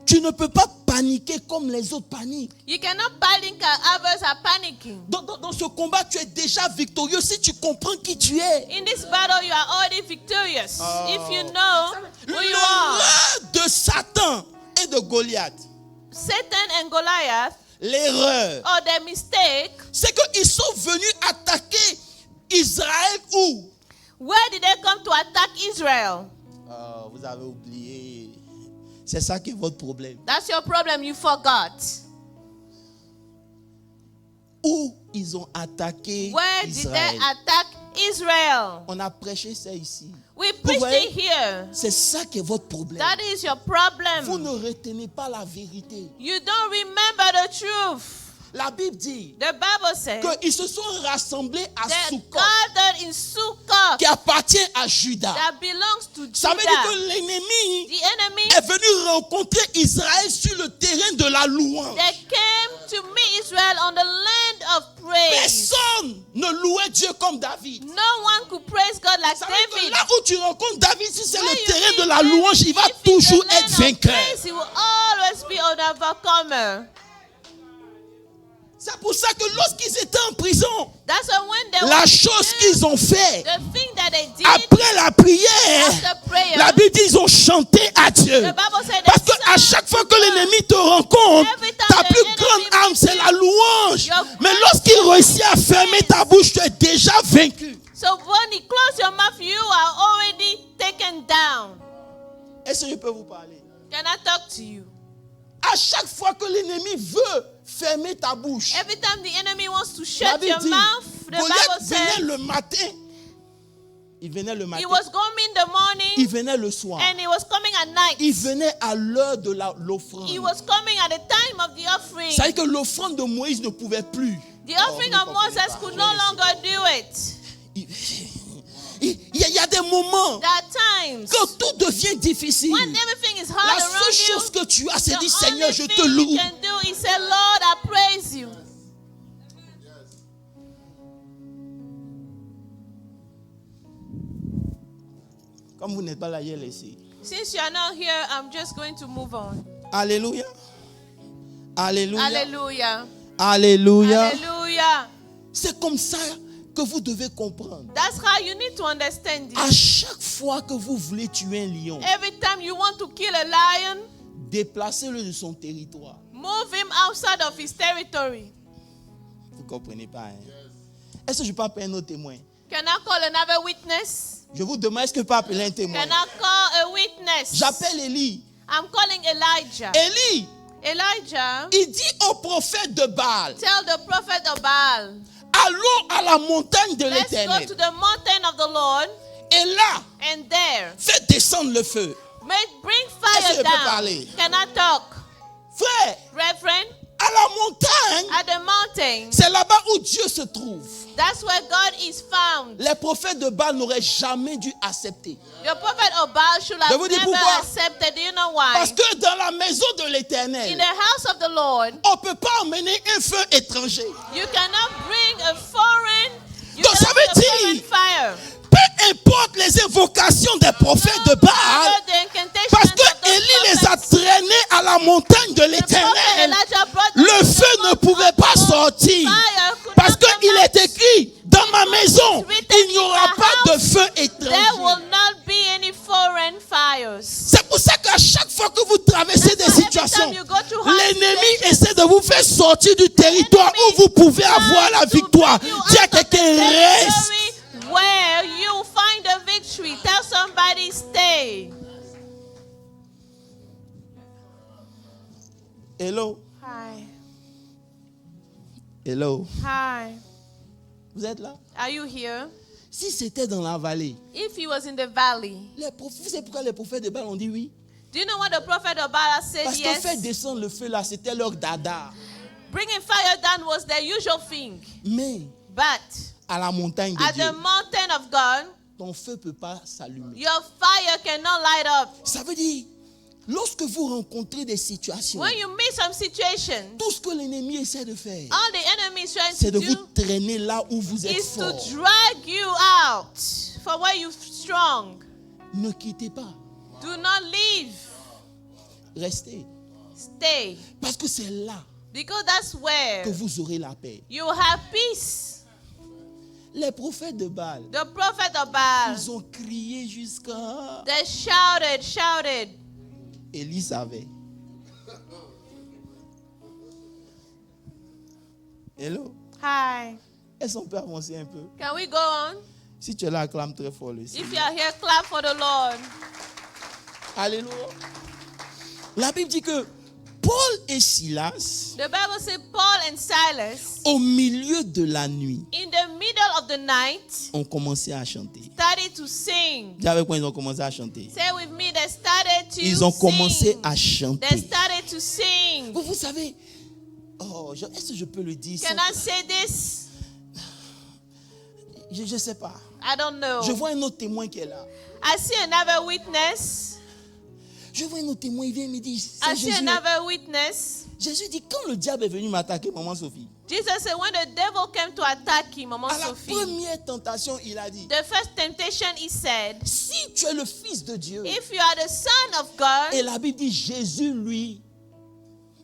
Tu ne peux pas paniquer comme les autres paniquent. You cannot panic and others are panicking. Dans ce combat, tu es déjà victorieux si tu comprends qui tu es. In this battle, you are already victorious. If you know who you are. L'erreur de Satan et de Goliath, Satan and Goliath, l'erreur, or their mistake, c'est qu'ils sont venus attaquer Israël où? where did they come to attack Israel? Vous avez oublié. C'est ça qui est votre problème. That's your problem, you forgot. Où ils ont attaqué Where did Israël. they attack Israel? On a prêché ça ici. We Vous preached voyez? it here. C'est ça qui est votre problème. That is your Vous problem. ne retenez pas la vérité. You don't remember the truth. La Bible dit The Bible says qu'ils se sont rassemblés à they Sukkot, gathered in Sukkot qui appartient à Juda. that belongs to Ça veut dire que Judah. l'ennemi The enemy, est venu rencontrer Israël sur le terrain de la louange. they came to meet Israel on the land of praise. Personne ne louait Dieu comme David. No one could praise God like Ça veut dire que David. là où tu rencontres David, si c'est When le you terrain meet de la David, louange, il va if it's toujours the land être of vainqueur. praise, he will always be an overcomer. C'est pour ça que lorsqu'ils étaient en prison, That's why when they la were chose in qu'ils ont fait, the thing that they did après la prière, after prayer, la Bible dit ils ont chanté à Dieu. the Bible said Parce they qu'à sang chaque fois que to God. l'ennemi te rencontre, Every time ta the plus enemy grande meets arme, c'est you, la louange. your Mais greatest lorsqu'il réussit à fermer ta bouche, tu es déjà vaincu. So when you close your mouth, you are already taken down. Est-ce que je peux vous parler? Can I talk to you? À chaque fois que l'ennemi veut fermer ta bouche, Every time the enemy wants to la shut Bible your dit, mouth, the Goliath Bible venait says le matin Il venait le He matin. was coming in the Il morning venait le soir. and he was coming at night. Il venait à l'heure de l'offrande. He was coming at the time of the offering. Ça veut dire que l'offrande de Moïse ne pouvait plus. The offering of Moses could no longer do it. Il y a des moments There are times que tout devient difficile. when everything is La hard seule around chose you. que tu as, c'est The dire Seigneur, only je te thing you loue. can do is say, Lord, I praise you. Comme vous n'êtes pas là, laissez. Since you are not here, I'm just going to move on. Alléluia. Alléluia. Hallelujah. Alléluia. Hallelujah. C'est comme ça que vous devez comprendre. That's how you need to understand À it. chaque fois que vous voulez tuer un lion, Every time you want to kill a lion, déplacez-le de son territoire. move him outside of his territory. Vous ne comprenez pas, hein? Est-ce que je peux appeler un autre témoin? Can I call another witness? Je vous demande, est-ce que je peux appeler un témoin? Can I call a witness? J'appelle Élie. I'm calling Elijah. Élie, Elijah, il dit au prophète de Baal, tell the prophet of Baal, allons à la montagne de let's go l'Éternel. to the mountain of the Lord, Et là, and there, fais descendre le feu. bring Est-ce que je fire peux down. parler? Can I talk? Frère, Reverend, à la montagne, at the mountain, c'est là-bas où Dieu se trouve. that's where God is found. Les prophètes de Baal n'auraient jamais dû accepter. The prophet of Baal should Je have vous dis never pourquoi? accepted. Do you know why? Parce que dans la maison de In l'Éternel, the house of the Lord, on ne peut pas emmener un feu étranger. you cannot bring a foreign, you Donc, ça cannot veut bring a foreign dire- fire. Peu importe les invocations des prophètes de Baal, The incantations parce of those que Élie les a prophets. traînés à la montagne de The prophet l'Éternel, Elijah brought le them to feu the ne mount pouvait of pas God. sortir. Fire could Parce not come qu'il out. est écrit, dans ma maison, il n'y aura pas de feu There étranger. will not be any foreign fires. C'est pour ça qu'à chaque fois que vous traversez des That's why every situations, time you go through hard l'ennemi situations, essaie de vous faire sortir du territoire où vous pouvez avoir la to victoire. bring you Dis à out of the quelqu'un, reste. territory where you find the victory. Tell somebody, stay. Hello, Hi. hello. Hi. Vous êtes là? Are you here? Si c'était dans la vallée, If he was in the valley, vous savez pourquoi les prophètes de Baal ont dit oui? do you know what the prophet of Baal said? Parce que faire Yes. descendre le feu là, c'était leur dada. Bringing fire down was the usual thing. Mais But à la montagne de at Dieu, the mountain of God, ton feu ne peut pas s'allumer. your fire cannot light up. Ça veut dire, lorsque vous rencontrez des situations, When you meet some situation, tout ce que l'ennemi essaie de faire, all the enemy is trying c'est to de vous do traîner là où vous êtes is to fort. drag you out for where you're strong. Ne quittez pas. Do not leave. Restez. Stay. Parce que c'est là Because that's where que vous aurez la paix. you have peace. Les prophètes de Baal, The prophet of Baal, ils ont crié jusqu'à... they shouted. Élie savait. Hello? Hi. Est-ce qu'on peut avancer un peu? Can we go on? Si tu es là, acclame très fort le Seigneur. If you are here, clap for the Lord. Alléluia. La Bible dit que Paul et Silas, The Bible says Paul and Silas, au milieu de la nuit, in the middle of the night, ont commencé à chanter. started to sing. Dis avec moi, ils ont commencé à chanter. Say with me, they started to Ils ont commencé sing. à They chanter. started to sing. Vous savez, est-ce que je peux le dire? Can I say this? Je ne sais pas. I don't know. Je vois un autre témoin qui est là. I see another witness. Je vois un autre témoin, il vient me dire, I c'est see Jésus. another witness. Jésus dit, quand le diable est venu m'attaquer, maman Sophie, Jesus said when the devil came to attack him, Mama à la Sophie, première tentation, il a dit, the first temptation he said, si tu es le fils de Dieu, if you are the son of God, et la Bible dit, Jésus, lui,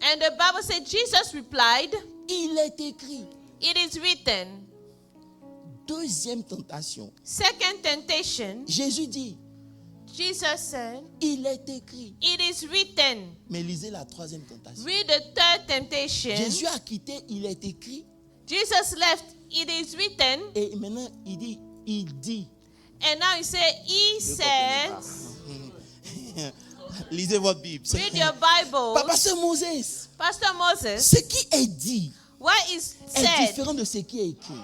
and the Bible said Jesus replied, il est écrit. it is written. Deuxième tentation, Second temptation, Jésus dit, Jesus said, il est écrit. it is written. Mais lisez la troisième tentation. Read the third temptation. Jésus a quitté, il est écrit. Jesus left, it is written. Et maintenant, il dit. And now he said, he Je said, comprends pas. Lisez votre Bible. read your Bible. Pasteur Moses, Pastor Moses, ce qui est dit what is est said différent de ce qui est écrit.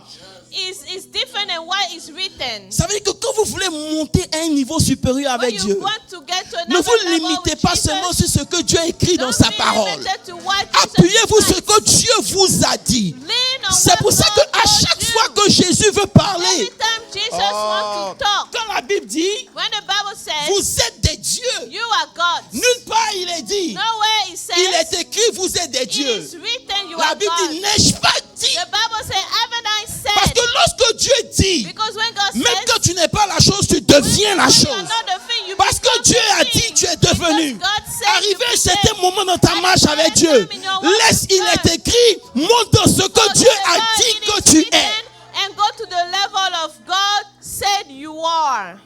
is different than what is written. Ça veut dire que quand vous voulez monter à un niveau supérieur When avec you Dieu, want to get to ne another vous level limitez with pas Jesus, seulement sur ce que Dieu a écrit dans don't sa be parole. limited to what Jesus Appuyez-vous sur ce writes. que Dieu vous a dit. Lean on C'est what pour ça God qu'à told chaque you. fois que Jésus veut parler, Every time Jesus wants to talk, quand la Bible dit, when the Bible says vous êtes des dieux, you are gods, nulle part il est dit, nowhere it says il est écrit, vous êtes des it dieux. is written you La are Bible dit, gods. n'ai-je pas dit? The Bible says, haven't I Parce said? que lorsque Dieu dit, Because when God même says, quand tu n'es pas la chose, tu deviens la when you chose. are not the thing, you Parce que become Dieu the a thing. dit, tu es devenu. Because God said, Arrivé you à un certain became. moment dans ta At marche a avec certain Dieu, time in your walk laisse, with il God. est écrit, monte dans ce que So Dieu a therefore, dit it que is tu written, es. and go to the level of God said you are.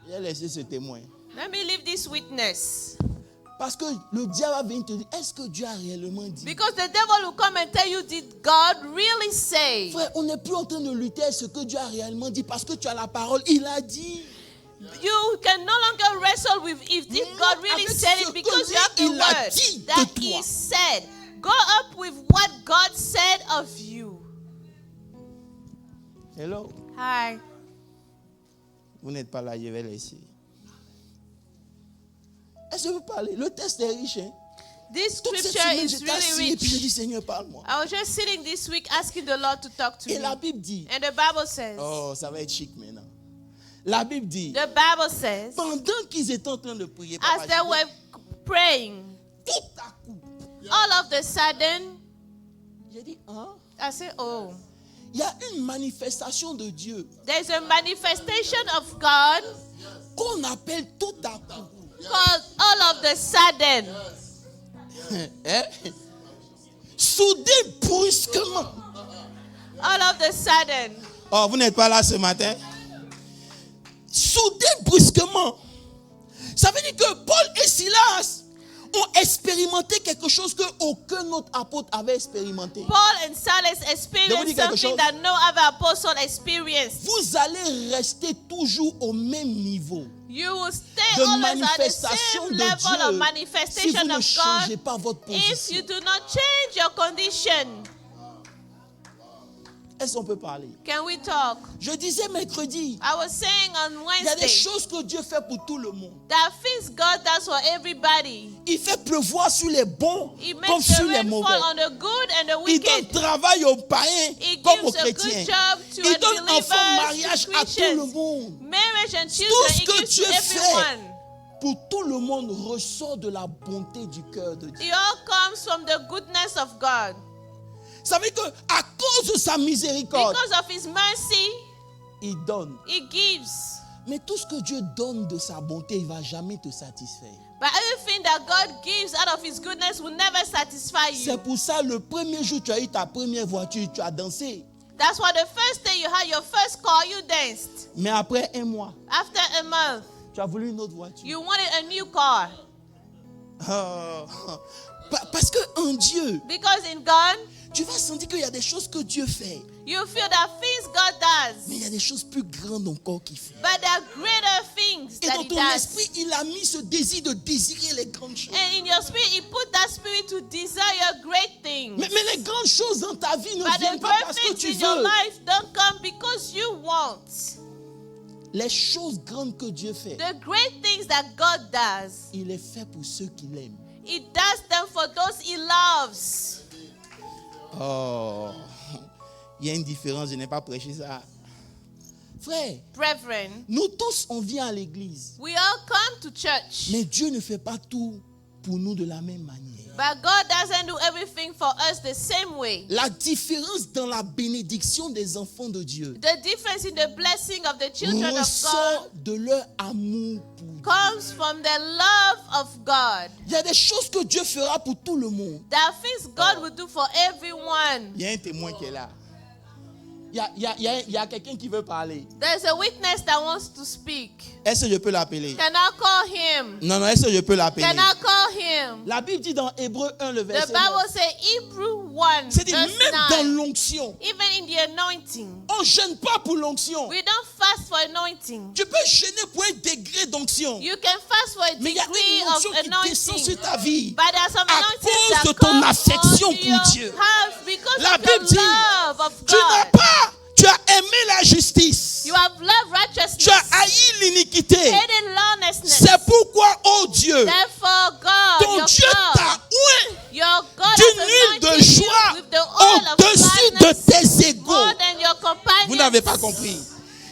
J'ai laissé ce témoin. Let me leave this witness. Parce que le diable va venir te dire, est-ce que Dieu a réellement dit? Because the devil will come and tell you, did God really say? Frère, on n'est plus en train de lutter à ce que Dieu a réellement dit parce que tu as la parole. Il a dit. You can no longer wrestle with if God really avec said ce it because que you have the lui, il a word dit de that toi. He said. Go up with what God said of you. Hello. Hi. Vous n'êtes pas là, je vais laisser. Est-ce que vous parlez? Le texte est riche. Hein? This Toute cette scripture semaine, is j'étais assis really et puis je dis, rich. Seigneur, parle-moi. I was just sitting this week asking the Lord to talk to Et me. la Bible dit, And the Bible says, oh, ça va être chic maintenant. La Bible dit, the Bible says, pendant qu'ils étaient en train de prier, as Papa, they je dis, were praying, tout à coup, all of the sudden, j'ai dit, hein? I said, oh, Il y a une manifestation de Dieu there's a manifestation of God qu'on appelle tout à coup. called all of the sudden. Hein? Soudain, brusquement. All of the sudden. Oh, vous n'êtes pas là ce matin? Soudain, brusquement. Ça veut dire que Paul et Silas ont expérimenté quelque chose que aucun autre apôtre avait expérimenté. Paul and Silas Je vous experienced dis quelque something chose. that no other apostle experienced. Vous allez rester toujours au même niveau You will stay de always at the manifestation same de level of Dieu si vous manifestation ne of changez God pas votre if you position. do not change your condition. Est-ce qu'on peut parler? Can we talk? Je disais mercredi, I was saying on il y a des Wednesday choses que Dieu fait pour tout le monde. that things God does for everybody. Il fait pleuvoir sur les bons He comme makes sur the les rain mauvais. fall on the good and the Il donne wicked. travail aux païens He comme aux gives a good chrétiens. job to Il donne enfant, unbelievers, mariage to à tout le Christians. monde. Marriage and Tout children, ce He que gives Dieu to fait everyone. pour tout le monde ressort de la bonté du cœur de Dieu. It all comes from the goodness of God. Ça veut dire qu'à cause de sa miséricorde, Because of His mercy, il donne. He gives. Mais tout ce que Dieu donne de sa bonté, il ne va jamais te satisfaire. But everything that God gives out of His goodness will never satisfy C'est you. pour ça, le premier jour, tu as eu ta première voiture, tu as dansé. That's why the first day you had your first car, you danced. Mais après un mois, After a month, tu as voulu une autre voiture. you wanted a new car. Ah, parce qu'en Dieu, Because in God, tu vas sentir qu'il y a des choses que Dieu fait. you feel that things God Mais il does. y a des choses plus grandes encore qu'il fait. But there are greater things Et that dans He ton does. esprit, il a mis ce désir de désirer les grandes choses. And in your spirit, He put that spirit to desire great things. Mais les grandes choses dans ta vie ne But the viennent pas great parce que things tu in your veux. life don't come because you want. Les choses grandes que Dieu fait, The great things that God does, il est fait pour ceux qui l'aiment. He does them for those He loves. Oh, il y a une différence, je n'ai pas prêché ça. Frère, Brethren, nous tous, on vient à l'église. we all come to church. Mais Dieu ne fait pas tout pour nous de la même manière. But God doesn't do everything for us the same way. La différence dans la bénédiction des enfants de Dieu The difference in the blessing of the children of God ressort de leur amour pour Dieu. comes from the love of God. Il y a des choses que Dieu fera pour tout le monde. There are things God will do for everyone. Il y a un témoin qui est là. Il y a quelqu'un qui veut parler. There's a witness that wants to speak. Est-ce que je peux l'appeler? Can I call him? Non, est-ce que je peux l'appeler? Can I call him? La Bible dit dans Hébreux 1, le The verset 9. Bible says Hebrew 1, C'est-à-dire, verse même dans 9. l'onction, Even in the anointing, on ne jeûne pas pour l'onction. we don't fast for anointing. Tu peux jeûner pour un degré d'onction. You can fast for a Mais il y a degree une of onction qui descend anointing. sur ta vie. But there are some À anointings cause that de ton come affection on pour your Dieu. house because La of Bible the dit, love of tu n'as God. pas, tu as aimé la justice. You have loved righteousness. Tu as haï l'iniquité. Hated lawlessness. C'est pourquoi, oh Dieu, Therefore, God, ton your Dieu God, t'a oint your God d'une has huile de anointed you joie with the oil of au-dessus de gladness tes égaux. more than your companions. Vous n'avez pas compris.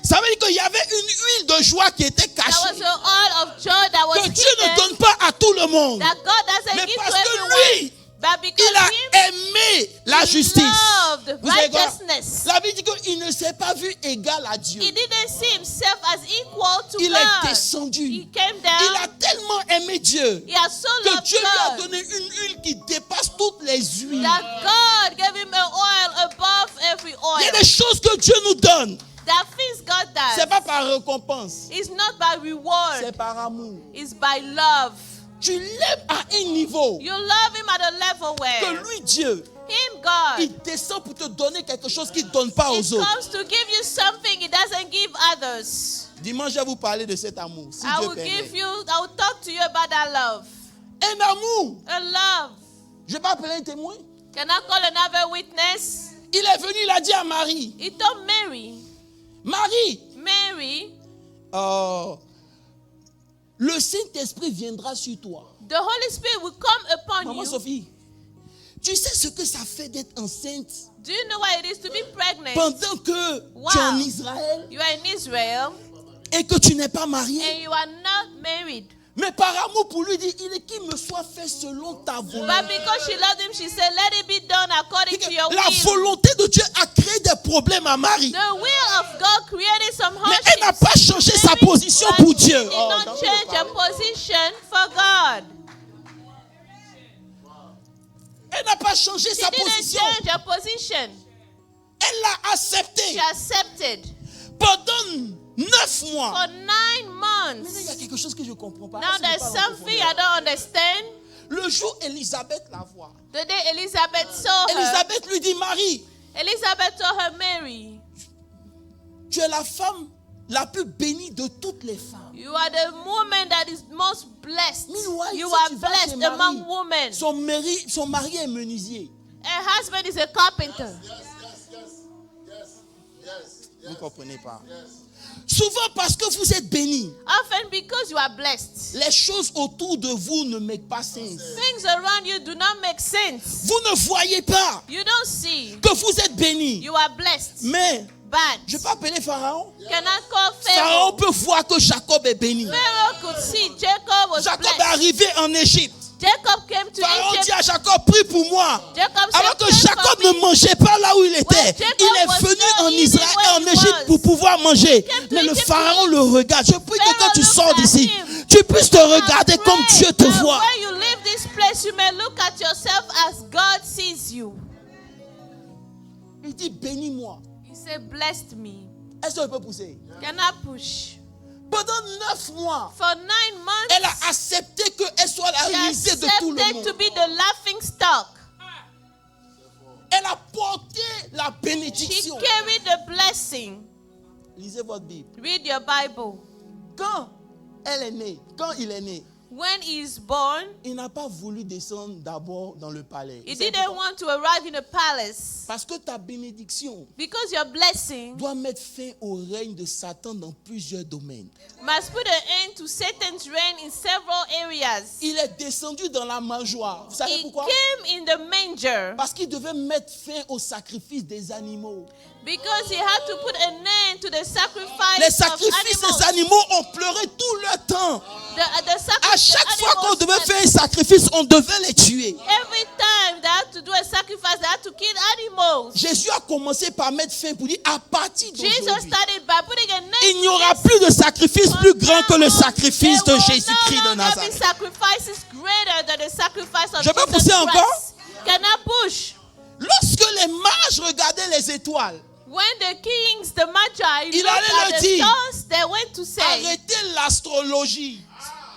Ça veut dire qu'il y avait une huile de joie qui était There was cachée. an oil of joy that was Que Dieu ne hidden donne pas à tout le monde. that God doesn't Mais give parce to que everyone. lui, But because il a him aimé la justice. loved Vous savez quoi? righteousness. La Bible dit qu'il ne s'est pas vu égal à Dieu. He didn't see himself as equal to Il God. est descendu. He came Il down. a tellement aimé Dieu He has so que loved Dieu lui a God donné une huile qui dépasse toutes les huiles. that God gave him an oil above every Il y a oil. des choses que Dieu nous donne. That things God C'est does pas par récompense, is not by reward, c'est par amour. it's by love. Tu l'aimes à un niveau You love him at a level que where lui, Dieu, him, God, il descend pour te donner quelque chose qu'il ne donne pas he aux autres. comes to give you something he doesn't give others. Dimanche, je vais vous parler de cet amour. Si I Dieu will permet. talk to you about that love. Un amour. A love. Je vais pas appeler un témoin. Can I call another witness? Il est venu, il a dit à Marie, He told Mary, Marie, le Saint-Esprit viendra sur toi. the Holy Spirit will come upon Maman you. Sophie, tu sais ce que ça fait d'être enceinte Do you know what it is to be pregnant? pendant que tu es en Israël You are in Israel et que tu n'es pas marié? and you are not married. Mais par amour pour lui, dit, il est qu'il me soit fait selon ta volonté. But because she loved him, she said, let it be done according to your La will. volonté de Dieu a créé des problèmes à Marie. The will of God created some Mais elle n'a hardships. pas changé sa Maybe, position but pour she Dieu. did not change her position for God. Elle n'a pas changé She sa didn't position. change her position. Elle l'a She accepté accepted. pendant 9 mois. For 9 Mais il y a months. quelque chose que je ne comprends pas. Now Parce que je there's parle en something profondeur. I don't understand. Le jour Élisabeth la voit, The day Elizabeth saw her, Élisabeth lui dit, Marie, Elizabeth told her, Mary, tu es la femme la plus bénie de toutes les femmes. you are the woman that is most blessed. Meanwhile, You si are tu vas chez blessed Marie, among women. son mari est menuisier. Her husband is a carpenter. Vous ne comprenez pas. Souvent parce que vous êtes bénis, Often because you are blessed. les choses autour de vous ne make pas sens. Things around you do not make sense. Vous ne voyez pas You don't see. que vous êtes bénis. You are blessed. Mais, But je ne vais pas appeler Pharaon. cannot call Pharaon Pharaoh. peut voir que Jacob est béni. Pharaoh could see Jacob was Jacob est blessed. arrivé en Égypte. Jacob came to Pharaon dit Egypt. à Jacob, prie pour moi. Jacob Alors said, que "Pray Jacob for me." ne mangeait pas là où il était, When Jacob il est was venu not en eating Israël, where en he Égypte was. pour pouvoir manger. came to Mais le Egypt Pharaon to le regarde. Je prie que Pharaoh quand tu looked sors at d'ici, him. tu puisses te regarder I comme pray Dieu te that voit. when you leave this place, you may look at yourself as God sees you. Il dit, bénis-moi. He said, blessed me. Est-ce que je peux pousser? Can I push? Pendant 9 mois, For 9 months, elle a accepté qu'elle soit la she risée de tout le accepted to monde. be the laughing stock. Elle a porté la She bénédiction. carried the blessing. Lisez votre Bible. Read your Bible. Quand elle est née, quand il est né, When he is born, il n'a pas voulu descendre d'abord dans le palais. he Vous savez didn't pourquoi? want to arrive in a palace. Parce que ta bénédiction Because your blessing doit mettre fin au règne de Satan dans plusieurs domaines. must put an end to Satan's reign in several areas. Il est descendu dans la mangeoire. Vous savez He pourquoi? came in the manger Parce qu'il devait mettre fin au sacrifice des animaux. because he had to put an end to the Les sacrifice of sacrifices des animals. animaux ont pleuré tout le temps. The sacrifice, À chaque the fois qu'on animals devait that- faire un sacrifice, on devait les tuer. every time they had to do a sacrifice, they had to kill animals. Jésus a commencé par mettre fin pour dire à partir Jesus d'aujourd'hui, started by putting a name. il n'y aura plus de sacrifice plus grand que le sacrifice de Jésus-Christ de There Nazareth. sacrifices greater than the sacrifice of Je peux Jesus pousser Christ. encore? Can I push? Lorsque les mages regardaient les étoiles, When the kings, the magi, Il looked allait at leur the dire, stars, they went to say, arrêtez l'astrologie.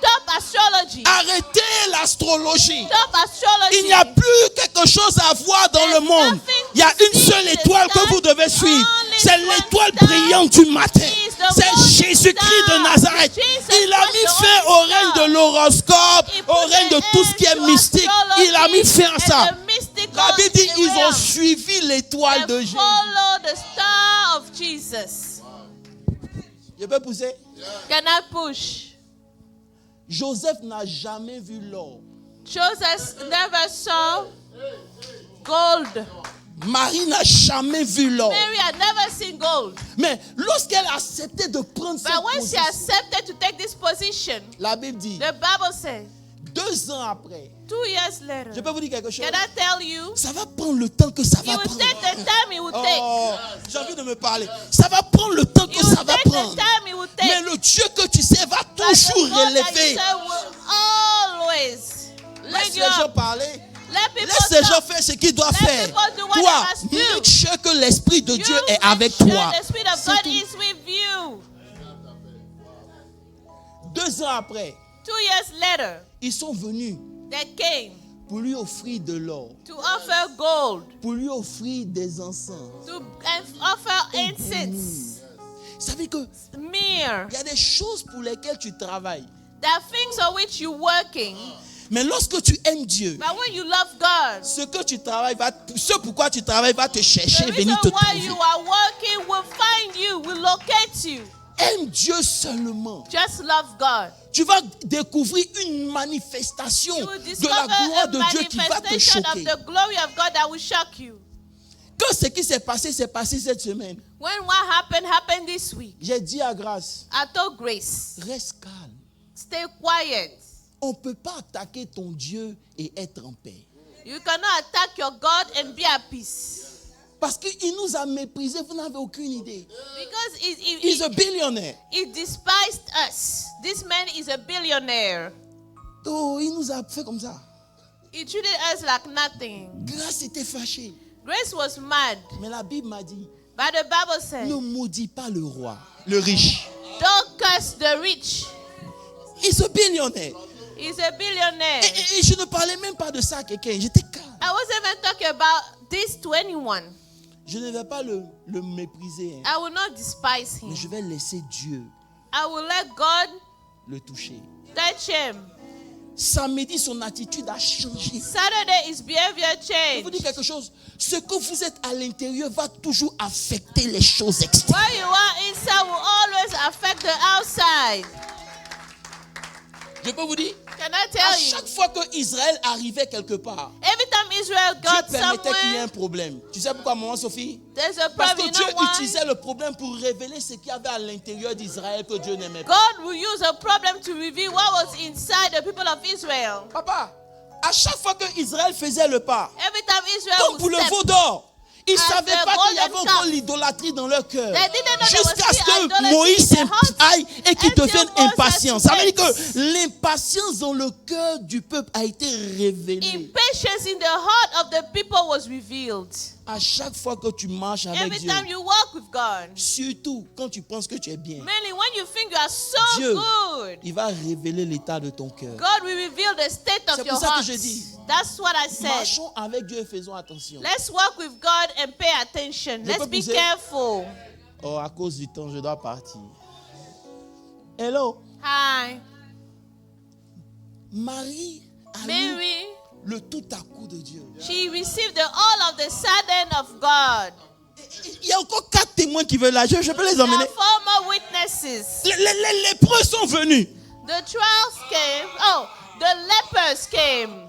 Stop astrology. Arrêtez l'astrologie. Stop astrology. Il n'y a plus quelque chose à voir dans le monde. Il y a une seule étoile que vous devez suivre. C'est l'étoile brillante du matin. C'est Jésus-Christ de Nazareth. Il a mis fin au règne de l'horoscope, au règne de tout ce qui est mystique. Il a mis fin à ça. La Bible dit ils ont suivi l'étoile de Jésus. Follow the star of Jesus. Je peux pousser? Can I push? Joseph n'a jamais vu l'or. Joseph never saw gold. Marie n'a jamais vu l'or. Mary had never seen gold. Mais lorsqu'elle a accepté de prendre cette But when she position, accepted to take this position, la Bible dit, the Bible says, 2 ans après, 2 years later, je peux vous dire quelque chose? can I tell you? Ça va prendre le temps que ça It va will prendre. take the time it will take. Oh, j'ai envie de me parler. Ça va prendre le temps que It will ça va take the prendre. time it will take. Mais le Dieu que tu sais va But the toujours God that you relever. serve will always Laisse lift les you gens up. parler. Let people Laisse les gens talk. faire ce qu'ils doivent Let faire. people do what Toi, they must do. make sure que l'Esprit de Dieu You est make avec sure toi. the Spirit of C'est God tout. is with you. 2 ans après, 2 years later, ils sont venus they came pour lui offrir de l'or, to offer gold, pour lui offrir des encens. to offer incense, Vous savez que myrrh. il y a des choses pour lesquelles tu travailles. There are things on which you're working, Mais lorsque tu aimes Dieu, but when you love God, ce que tu travailles ce pourquoi tu travailles va te the chercher, reason venir te why trouver. you are working will find you, will locate you. Aime Dieu seulement. Just love God. Tu vas découvrir une manifestation You will de discover la gloire a de Dieu qui va te manifestation of choquer. the glory of God that will shock you. Quand ce qui s'est passé cette semaine, When what happened this week, j'ai dit à Grâce, I told Grace, reste calme. stay quiet. On ne peut pas attaquer ton Dieu et être en paix. You cannot attack your God and be at peace. Parce qu'il nous a méprisés, vous n'avez aucune idée. Because He's a billionaire. he despised us. This man is a billionaire. Oh, il nous a fait comme ça. He treated us like nothing. Grâce était fâchée. Grace was mad. Mais la Bible m'a dit, But the Bible says, ne maudis pas le roi, le riche. don't curse the rich. He's a billionaire. He's a billionaire. Et je ne parlais même pas de ça à quelqu'un. J'étais calme. I wasn't even talking about this to anyone. Je ne vais pas le mépriser. Hein. I will not despise him. Mais je vais laisser Dieu I will let God le toucher. touch him. Samedi, son attitude a changé. Saturday, his behavior Je vous dis changed. quelque chose. Ce que vous êtes à l'intérieur va toujours affecter les choses extérieures. Where you are inside will always affect the outside. Je peux vous dire, Can I à tell chaque you? fois que Israël arrivait quelque part, Every time Israel Dieu got permettait qu'il y ait un somewhere, problème. Tu sais pourquoi, maman Sophie? there's a Parce problem. que You Dieu know why? utilisait le problème pour révéler ce qu'il y avait à l'intérieur d'Israël que Dieu n'aimait pas. God will use a problem to reveal what was inside the people of Israel. Papa, à chaque fois que Israël faisait le pas, Every time Israel comme pour would le step, veau d'or, ils ne As savaient the pas qu'il y avait golden encore calf. l'idolâtrie dans leur cœur. They didn't know there was Jusqu'à ce still que idolatry Moïse in their hearts aille et qu'il until devienne Moses impatient. Ça veut dire went. que l'impatience dans le cœur du peuple a été révélée. impatience in the heart of the people was revealed. À chaque fois que tu marches avec Every Dieu, time you walk with God, surtout quand tu penses que tu es bien, mainly when you think you are so Dieu, good, il va révéler l'état de ton cœur. God will reveal the state C'est of pour your ça que heart. je dis, That's what I said. Marchons avec Dieu et faisons attention. Let's walk with God and pay attention. Je Let's peux be pousser? careful. Oh, à cause du temps, je dois partir. Hello. Hi. Marie a eu Mary, le tout à coup de Dieu. she received the all of the sudden of God. Il y a encore 4 témoins qui veulent là. Je peux les There emmener. are 4 more witnesses. Les lépreux sont venus. The trials came. Oh, the lepers came.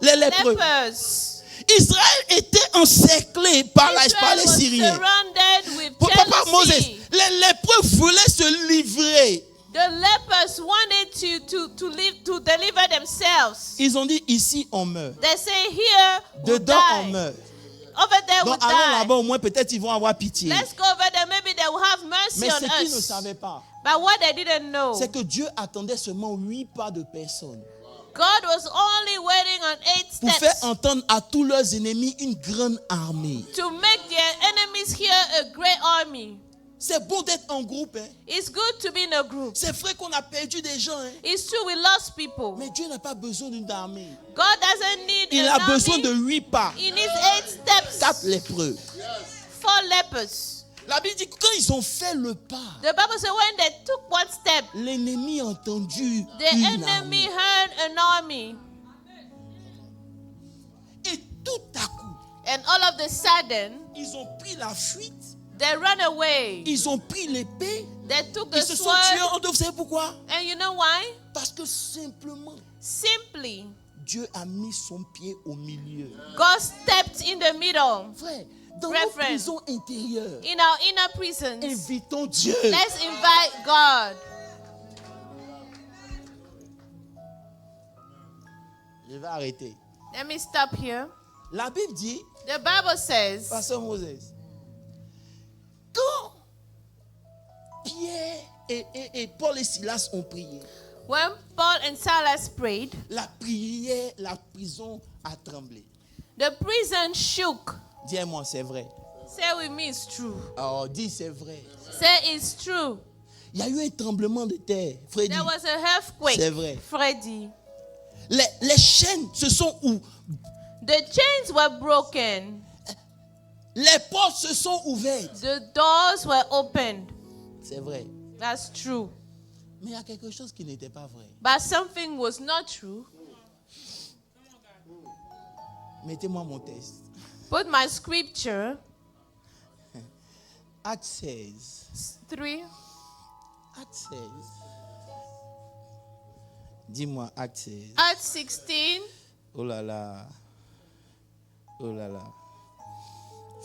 Les lépreux. Lepers. Israël était encerclé par les Israel was Syriens. surrounded with Papa Moses, jealousy. les lépreux voulaient se livrer. The lepers wanted to deliver themselves. Ils ont dit, ici on meurt. They say here we'll Dedans on die. meurt. Over there we'll Donc allons die. là-bas, au moins peut-être ils vont avoir pitié. Let's go over there. Maybe they will have mercy Mais on ce qu'ils ne us. savaient pas, But what they didn't know, c'est que Dieu attendait seulement 8 pas de personnes God was only waiting on 8 pour faire steps entendre à tous leurs ennemis une grande armée. to make their enemies hear a great army. C'est bon d'être en groupe. Hein. It's good to be in a group. C'est vrai qu'on a perdu des gens. Hein. It's true we lost people. Mais Dieu n'a pas besoin d'une armée. God doesn't need Il an a besoin army. de 8 pas. He needs 8 steps. 4 lépreux. 4 lepers. La Bible dit que quand ils ont fait le pas, The Bible says when they took one step, l'ennemi a entendu the une enemy armée. heard an army. Et tout à coup, And all of a sudden, ils ont pris la fuite. they ran away. Ils ont pris l'épée. They took the Ils se sont tués sword. en deux. Vous savez pourquoi? And you know why? Parce que simplement, Simply, Dieu a mis son pied au milieu. God stepped in the middle. Frère, dans nos Reverend. prisons intérieures, In our inner prisons, invitons Dieu. let's invite God. Je vais arrêter. Let me stop here. La Bible dit, The Bible says, Pasteur Moses, quand Pierre et Paul et Silas ont prié, when Paul and Silas prayed, la prière, la prison a tremblé. the prison shook. Dis-moi, c'est vrai. Say with me, it's true. Alors, dis, c'est vrai. Say it's true. Il y a eu un tremblement de terre. Freddy, There was an earthquake. c'est vrai. Freddy. Les chaînes se sont ouvertes. The chains were broken. Les portes se sont ouvertes. The doors were opened. C'est vrai. That's true. Mais il y a quelque chose qui n'était pas vrai. But something was not true. Mettez-moi mon texte. Put my scripture, Acte 16. 3. Acte 16. Dis-moi, Acte 16. Acts 16. Oh là là. Oh là là.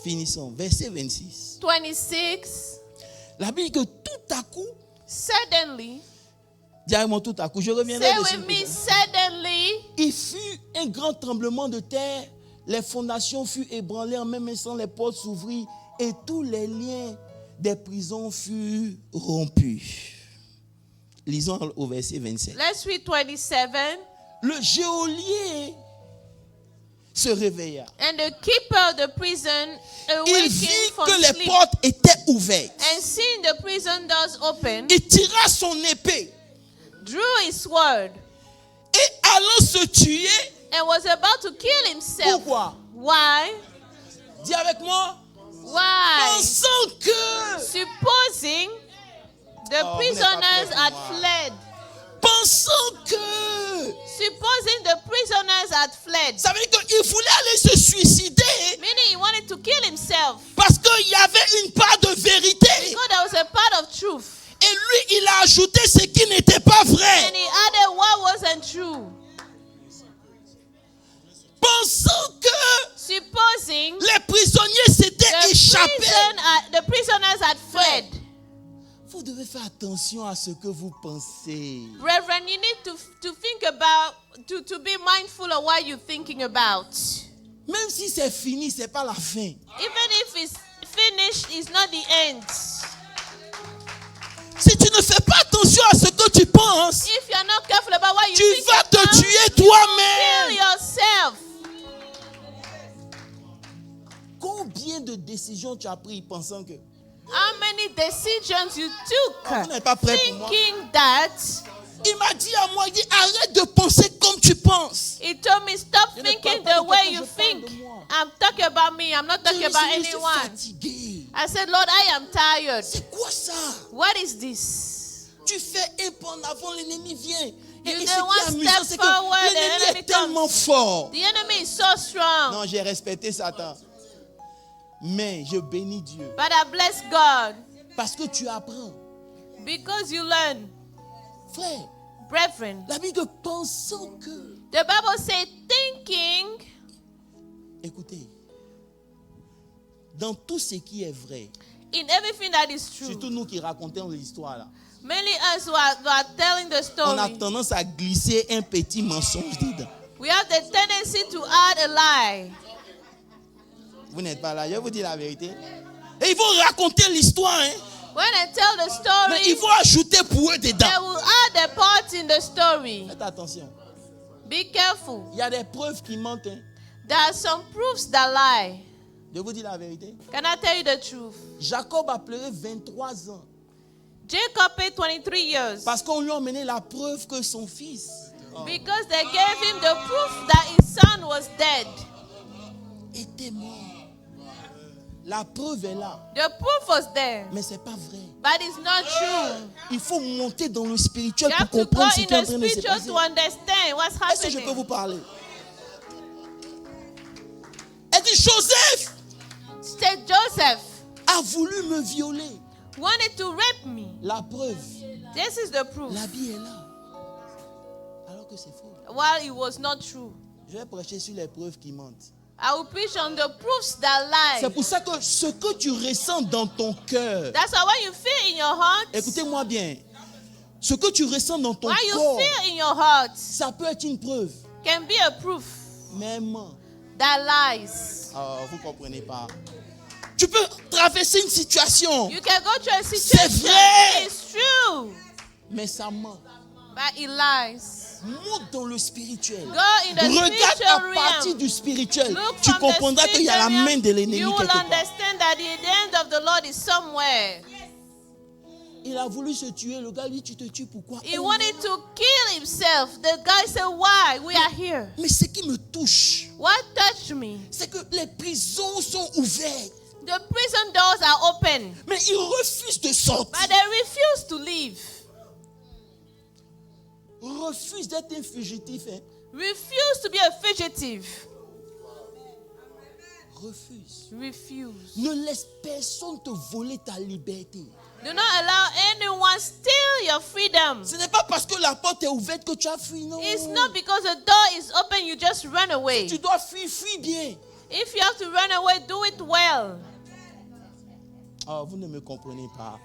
Finissons. Verset 26. 26. La Bible dit que tout à coup, Suddenly, dis-moi tout à coup, je reviendrai say dessus. with me, suddenly, Il fut un grand tremblement de terre, les fondations furent ébranlées, en même instant les portes s'ouvrirent et tous les liens des prisons furent rompus. Lisons au verset 27. let's read 27. Le geôlier se réveilla. And the keeper of the prison Il awakened vit from que les sleep, portes étaient ouvertes. and seeing the prison doors open, Il tira son épée drew his sword, et allant se tuer. and was about to kill himself. Pourquoi? Why? Dis avec moi. Why? Pensant que. Supposing the Oh, prisoners vous n'êtes pas prêts had pour moi. fled. Pensant que. Supposing the prisoners had fled. Ça veut dire qu'il voulait aller se suicider. Meaning he wanted to kill himself. Parce qu'il y avait une part de vérité. Because there was a part of truth. Et lui, il a ajouté ce qui n'était pas vrai. And he added what wasn't true. Pensant que Supposing les prisonniers s'étaient échappés. the prisoners had fled. Vous devez faire attention à ce que vous pensez. Reverend, you need to think about, to be mindful of what you're thinking about. Même si c'est fini, c'est pas la fin. Even if it's finished, it's not the end. Si tu ne fais pas attention à ce que tu penses, If you're not careful about what you tu think vas te about, tuer kill toi-même. yourself. Combien de décisions tu as prises pensant que How many decisions you Ah, vous n'êtes pas took prêts pour moi. thinking that? Il m'a dit à moi, il dit arrête de penser comme tu penses. He told me stop Je ne thinking parle pas the de way toi, you je parle think. de moi. I'm talking about me. I'm not talking about Je suis anyone. fatigué. I said, Lord, I am tired. C'est quoi ça? What is this? Tu fais un pas en avant, l'ennemi vient. Et You ce qui do est one amusant, step c'est forward, que the l'ennemi enemy est tellement comes. fort. The enemy is so strong. Non, j'ai respecté Satan. Mais je bénis Dieu. But I bless God Parce que tu apprends. because you learn. Frère, Brethren, la Bible pensant que. the Bible says thinking, Écoutez. Dans tout ce qui est vrai, in everything that is true. surtout nous qui racontons l'histoire là, Mainly us who are telling the on a story. tendance à glisser un petit mensonge dedans. We have the tendency to add a lie. Vous n'êtes pas là, je vous dis la vérité. Et ils vont raconter l'histoire, hein, When I tell the mais ils story, vont ajouter pour eux they dedans. will add a part in the story. Faites attention. Be careful. Il y a des preuves qui mentent. Hein. There are some proofs that lie. Je vous dis la vérité. Can I tell you the truth? Jacob a pleuré 23 ans. Jacob paid 23 years Parce qu'on lui a emmené la preuve que son fils because they gave him the proof that his son was dead. était mort. La preuve est là. The proof was there, Mais ce n'est pas vrai. but it's not true. Il faut monter dans le spirituel You pour have to go comprendre ce in qui est en the train de se spiritual passer. to understand what's Est-ce que je peux vous happening. parler? Elle dit, Joseph Said Joseph a voulu me violer. wanted to rape me. La preuve, This is the proof. l'habit est là. Alors que c'est faux. While it was not true. Je vais prêcher sur les preuves qui mentent. I will preach on the proofs that lie. C'est pour ça que ce que tu ressens dans ton cœur, That's why when you feel in your heart, écoutez-moi bien, ce que tu ressens dans ton when you corps, feel in your heart, ça peut être une preuve. can be a proof Même, that lies. vous ne comprenez pas. Tu peux traverser une situation, You can go through a situation. vrai. It's true, mais ça ment. but it lies. Monte dans le spirituel. Go in the Regarde spiritual à partir realm. du spirituel. Look Tu from the comprendras qu'il y a la spiritual main de l'ennemi realm. You will quelque part. understand that the hand of the Lord is somewhere. Il a voulu se tuer. Le gars lui, tu te tues pourquoi? He Oh, wanted to kill himself. The guy said, "Why? We are here." mais ce qui me touche, What touched me? c'est que les prisons sont ouvertes. The prison doors are open, Mais ils refusent de sortir. but they refuse to leave. Refusent d'être un fugitif. Hein. Refuse to be a fugitive. Refuse. Refuse. Ne laisse personne te voler ta liberté. Do not allow anyone steal your freedom. Ce n'est pas parce que la porte est ouverte que tu as fui, non. It's not because the door is open you just run away. Tu dois fuir, fuis bien. If you have to run away, do it well. Oh, vous ne me comprenez pas.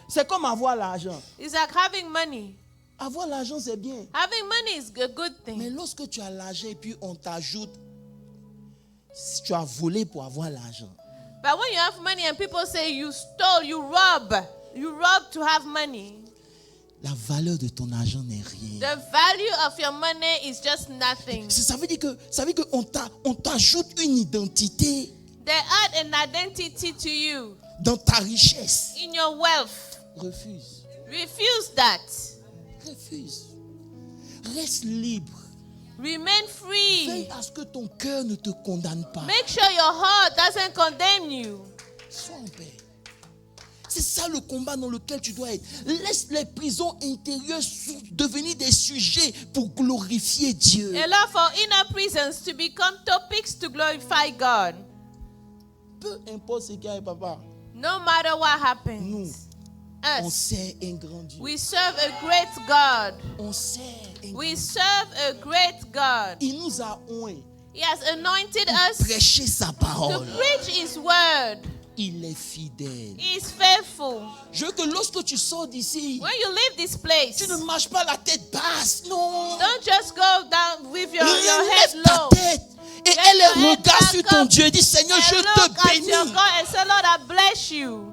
C'est comme avoir l'argent. It's like having money. Avoir l'argent, c'est bien. Having money is a good Mais thing. lorsque tu as l'argent et puis on t'ajoute, si tu as volé pour avoir l'argent, But when you have money and people say you stole, you rob to have money, la valeur de ton argent n'est rien. the value of your money is just nothing. Ça veut dire que on t'ajoute une identité They add an identity to you dans ta richesse. in your wealth. Refuse. Refuse that. Refuse. Reste libre. Remain free. Veille à ce que ton cœur ne te condamne pas. Make sure your heart doesn't condemn you. Sois en paix. C'est ça le combat dans lequel tu dois être. Laisse les prisons intérieures devenir des sujets pour glorifier Dieu. Allow for inner prisons to become topics to glorify God. Peu importe ce qu'il y a, papa. No matter what Nous, happens. on Us. sert un grand Dieu. We serve a great God. On sert un grand We Dieu. serve a great God. Il nous a oint He has anointed pour us prêcher sa to parole. preach His word. Il est fidèle. He is faithful. Je veux que lorsque tu sors d'ici, When you leave this place, tu ne marches pas la tête basse. Non. don't just go down with your head Relève ta low. tête. Et Get elle your head regarde back sur ton up Dieu et dit, Seigneur, je And te look at your bénis. God and say, Lord, I bless you.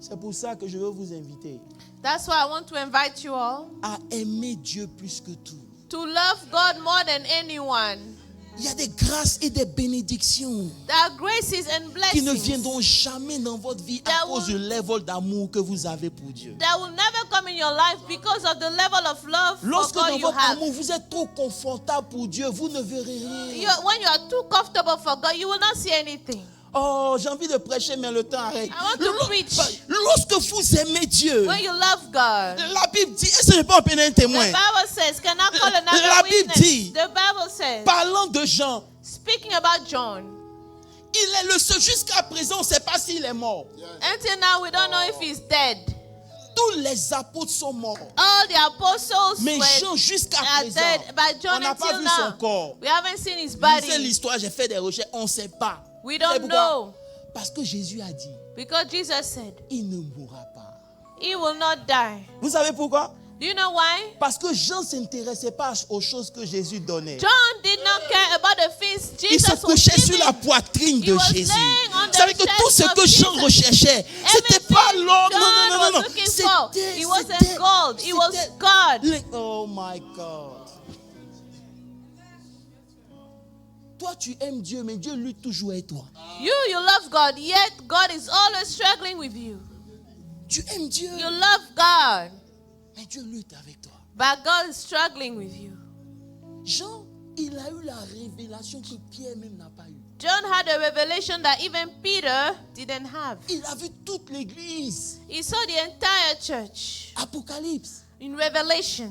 C'est pour ça que je veux vous inviter That's why I want to invite you all à aimer Dieu plus que tout. to love God more than anyone. Il y a des grâces et des bénédictions There are graces and qui ne blessings viendront jamais dans votre vie That à cause du level d'amour que vous avez pour Dieu. that will never come in your life because of the level of love for Lorsque God dans you votre have. amour, vous êtes trop confortable pour Dieu, vous ne verrez rien. When you are too comfortable for God, you will not see anything. Oh, j'ai envie de prêcher, mais le temps arrête. I want to preach. Lorsque vous aimez Dieu, When you love God, la Bible dit, est-ce que je peux en peiner un the témoin? Bible says, can I call La another Bible witness? dit- The Bible says, Parlant de Jean, speaking about John, il est le seul, jusqu'à présent, on ne sait pas s'il est mort. until now we don't know if he's dead. Tous les apôtres sont morts. All the apostles Mais were Jean, jusqu'à are présent, dead, but on John n'a pas until vu son now, corps. we haven't seen his Lisez body. l'histoire, j'ai fait des recherches, on ne sait pas. We Vous savez don't pourquoi? know. Parce que Jésus a dit, Because Jesus said, il ne mourra pas. he will not die. Vous savez pourquoi? Do you know why? Parce que Jean ne s'intéressait pas aux choses que Jésus donnait. John did not care about the things Il se Jesus was couchait sur giving. la poitrine He de was Jésus. laying on Vous the savez que tout ce chest que of Jean Jesus. recherchait, c'était pas Everything l'or. John Non. was looking for, it wasn't gold, it was God. Oh my God. toi, tu aimes Dieu, mais Dieu lutte toujours avec toi. You love God, yet God is always struggling with you. Tu aimes Dieu, You love God, mais Dieu lutte avec toi. but God is struggling with you. Jean, il a eu la révélation que Pierre même n'a pas eue. John had a revelation that even Peter didn't have. Il a vu toute l'église. He saw the entire church Apocalypse. in Revelation.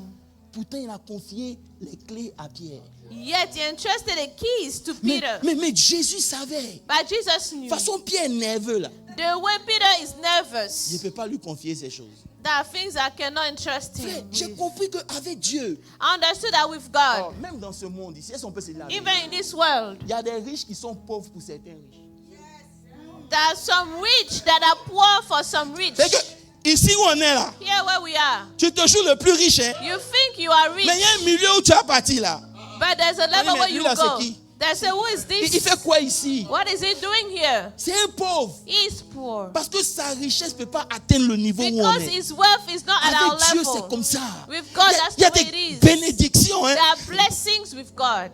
Pourtant, il a confié les clés à Pierre. Yet he entrusted the keys to Peter. Mais Jésus savait. But Jesus De knew. toute façon, Pierre est nerveux là. The way Peter is Je ne nervous, peux pas lui confier ces choses. there are things I cannot entrust Frère, him j'ai with. compris qu'avec Dieu, I understood that with God, même dans ce monde ici, est-ce qu'on peut se dire la even vérité? in this world, Il y a des riches qui sont pauvres pour certains riches. there are some rich that are poor for some rich. C'est que ici où on est là, Here where we are, tu te joues le plus riche, hein? you think you are rich, Mais il y a un milieu où tu as parti là. but there's a level mais where lui you là, go. c'est qui? They say, who is Il this? fait quoi ici? What is he doing here? C'est un pauvre. He is poor. Parce que sa richesse ne peut pas atteindre le niveau où on Because est. his wealth is not at our Avec Dieu, c'est level. comme ça. With God, that's Il y a the way des it is. bénédictions. Hein? There are blessings with God,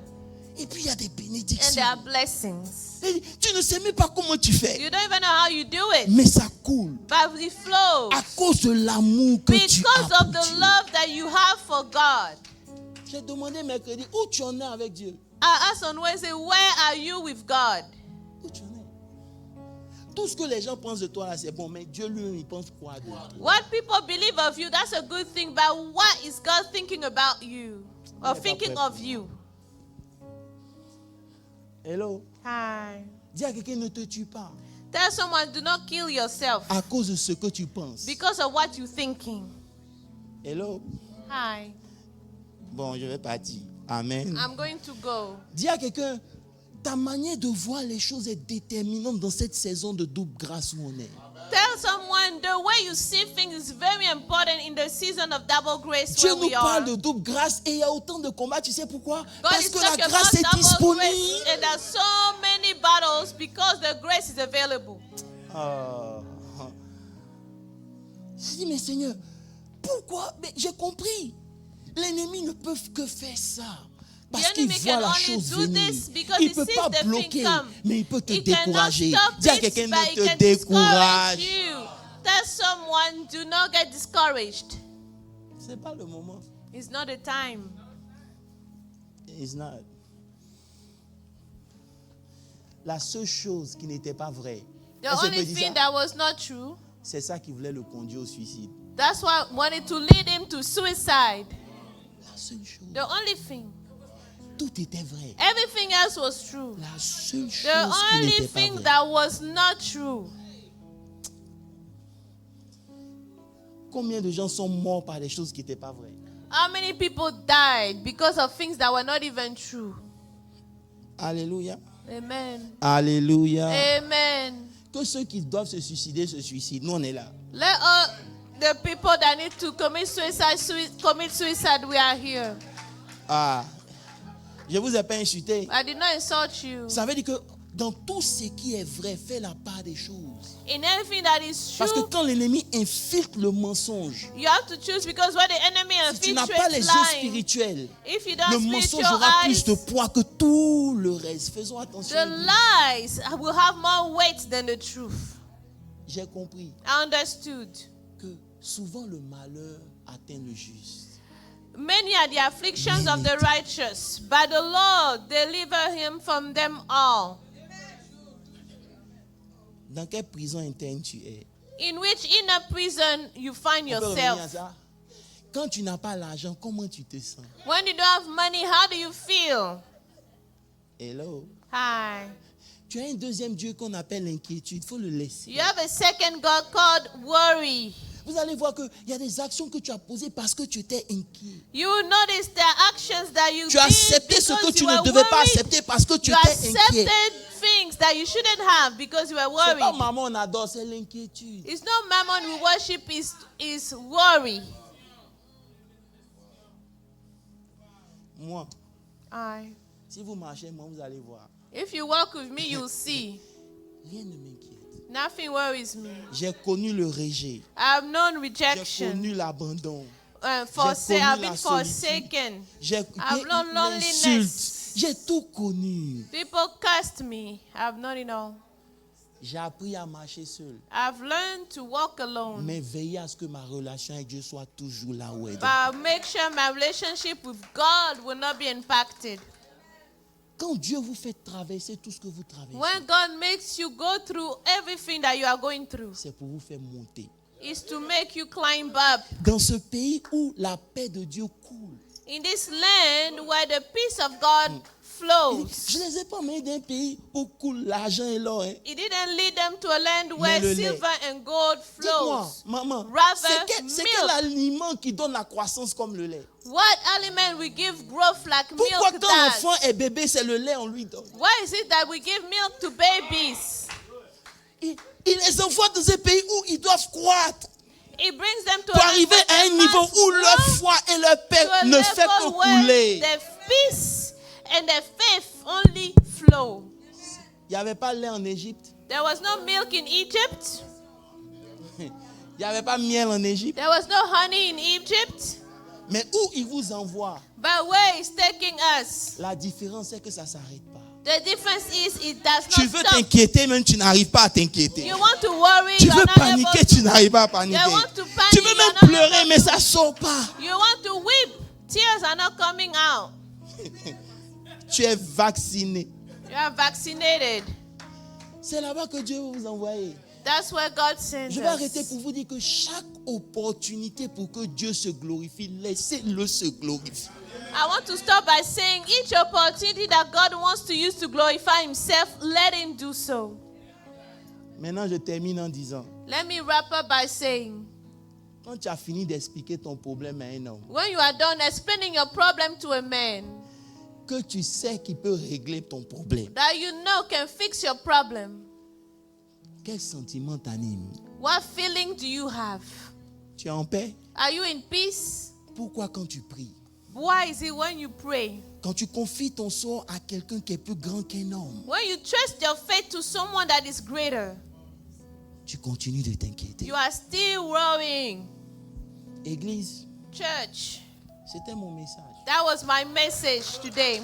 Et puis il y a des and bénédictions. there are blessings. Et tu ne sais même pas comment tu fais. You don't even know how you do it, Mais ça coule. but it flows À cause de l'amour que tu because as of pour the Dieu. love that you have for God. J'ai demandé mercredi, où tu en es avec Dieu? I asked on Wednesday, where are you with God? Où tu en es? Tout ce que les gens pensent de toi là, c'est bon, mais Dieu lui, il pense quoi de toi? What people believe of you, that's a good thing, but what is God thinking about you or thinking of you? Hello? Hi. Dis à quelqu'un, ne te tue pas Tell someone, do not kill yourself à cause de ce que tu penses. because of what you're thinking. Hello? Hi. Bon, je vais partir. Amen. I'm going to go. Dis à quelqu'un, ta manière de voir les choses est déterminante dans cette saison de double grâce où on est. Tell someone the way you see things is very important in the season of double grace Dieu where nous we are. parle de double grâce et il y a autant de combats. Tu sais pourquoi? God Parce is que la talking grâce about est double grace, disponible. and there's so many battles because the grace is available. Je dis, mais Seigneur, pourquoi? Mais j'ai compris. L'ennemi ne peut que faire ça. Parce The qu'il enemy voit can la only chose do venir. this because Il he ne peut sees pas the thing bloquer, come. mais il peut te He cannot décourager. stop Dis à it, quelqu'un, but ne he te can décourage. discourage you. Tell someone, do not get discouraged. Ce n'est pas le moment. It's not the time. It's not. La seule chose qui n'était pas vraie, The est-ce qu'on only peut dire thing ça? that was not true, C'est ça qui voulait le conduire au suicide. that's what wanted to lead him to suicide. La seule chose. The only thing. Tout était vrai. Everything else was true. La seule chose The qui only n'était pas thing vraie. that was not true. Combien de gens sont morts par des choses qui n'étaient pas vraies? How many people died because of things that were not even true? Alléluia. Amen. Alléluia. Amen. Que ceux qui doivent se suicident. Nous, on est là. Let all the people that need to commit suicide, we are here. Ah, je vous ai pas insulté. I did not insult you. Ça veut dire que dans tout ce qui est vrai, fais la part des choses. In everything that is Parce que true, quand l'ennemi infiltre le mensonge, you have to choose because when the enemy si tu n'as pas les infiltrates yeux lying, spirituels, if you le don't spirit mensonge your aura plus eyes, de poids que tout le reste. Faisons attention. the lies will have more weight than the truth. J'ai compris I understood. que souvent le malheur atteint le juste. Many are the afflictions of the righteous, but the Lord deliver him from them all. Dans quelle prison interne tu es? In which inner prison you find On peut revenir à yourself. ça? Quand tu n'as pas l'argent, comment tu te sens? When you don't have money, how do you feel? Hello? Hi. Tu as un deuxième Dieu qu'on appelle l'inquiétude. Il faut le laisser. You have a second God called worry. Vous allez voir qu'il y a des actions que tu as posées parce que tu étais inquiet. You will notice there are actions that you Tu as did accepté ce que because tu you ne were devais pas worried. accepter parce que tu You étais inquiet. accepted things that you shouldn't have because you were C'est pas worried. maman on adore, c'est l'inquiétude. It's not mammon we worship, is worry. Moi, Aye. si vous marchez, moi, vous allez voir. If you walk with me, you'll see. Rien ne m'inquiète. Nothing worries me. J'ai connu le rejet. I've known J'ai rejection. connu l'abandon. I've connu been la forsaken. J'ai I've known l'insulte. loneliness. J'ai tout connu. People cursed me. I've known it all. J'ai appris à marcher seul. I've learned to walk alone. Mais veillez à ce que ma relation avec Dieu soit toujours là où elle est. But make sure my relationship with God will not be impacted. Quand Dieu vous fait traverser tout ce que vous traversez, When God makes you go through everything that you are going through, c'est pour vous faire monter. it's to make you climb up. Dans ce pays où la paix de Dieu coule. In this land where the peace of God flows. Je ne les ai pas mis d'un pays où coule l'argent et l'or. Hein. He didn't lead them to a land where le lait. silver and gold Dis-moi, flows. maman, Rather, c'est milk. quel aliment qui donne la croissance comme le lait? What element will give growth like Pourquoi milk quand does? l'enfant est bébé, c'est le lait on lui donne? Why is it that we give milk to babies? Il les envoie dans un pays où ils doivent croître It brings them to pour a arriver à un niveau où leur foi et leur paix to a ne fait que level where couler. their peace and their faith only flow. Il n'y avait pas de lait en Égypte. There was no milk in Egypt. Il n'y avait pas de miel en Égypte. There was no honey in Egypt. Mais où il vous envoie, But where he's taking us, la différence c'est que ça ne s'arrête pas. the difference is it does Tu not veux stop. t'inquiéter, même tu n'arrives pas à t'inquiéter. You want to worry, Tu you veux are not paniquer, able tu to. n'arrives pas à paniquer. You want to panic, Tu veux you are même not pleurer, able mais to. ça ne sort pas. You want to weep. Tears are not coming out. Tu es vacciné. You are vaccinated. C'est là-bas que Dieu va vous envoyer. That's where God sends Je vais arrêter us. pour vous dire que chaque opportunité pour que Dieu se glorifie, laissez-le se glorifier. I want to start by saying each opportunity that God wants to use to glorify himself, let him do so. Maintenant, je termine en disant, Let me wrap up by saying, quand tu as fini d'expliquer ton problème à un homme, when you are done explaining your problem to a man que tu sais qu'il peut régler ton problème, that you know can fix your problem, quel sentiment t'anime? what feeling do you have? Tu es en paix? Are you in peace? Pourquoi quand tu pries, Why is it when you pray, quand tu confies ton sort à quelqu'un qui est plus grand qu'un homme, when you trust your faith to someone that is greater, tu continues de t'inquiéter? you are still worrying? Église, Church, c'était mon message. that was my message today.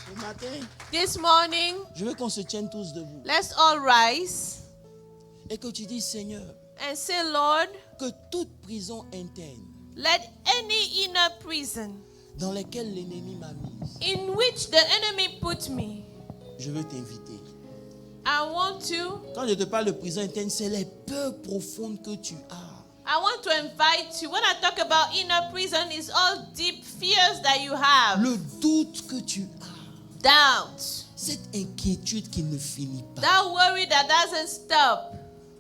Ce matin, This morning, je veux qu'on se tienne tous debout let's all rise et que tu dises, Seigneur, and say, Lord, que toute prison interne let any inner prison dans laquelle l'ennemi m'a mise, in which the enemy put me, je veux t'inviter. I want to Quand je te parle de prison interne, c'est les peurs profondes que tu as. invite you. When I talk about inner prison, it's all deep fears that you have. Le doute que tu as. Doubt. Cette inquiétude qui ne finit pas. That worry that doesn't stop.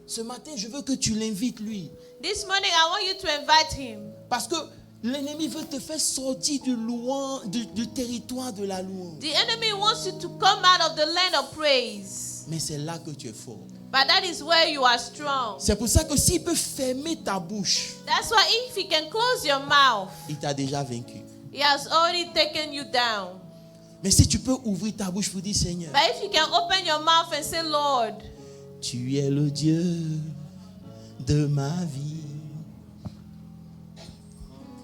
Ce matin, je veux que tu l'invites lui. This morning, I want you to invite him. Parce que l'ennemi veut te faire sortir du territoire de la louange. The enemy wants you to come out of the land of praise. Mais c'est là que tu es fort. But that is where you are strong. C'est pour ça que s'il peut fermer ta bouche, That's why if he can close your mouth, il t'a déjà vaincu. he has already taken you down. Mais si tu peux ouvrir ta bouche pour dire, Seigneur, But if you can open your mouth and say, Lord, tu es le Dieu de ma vie.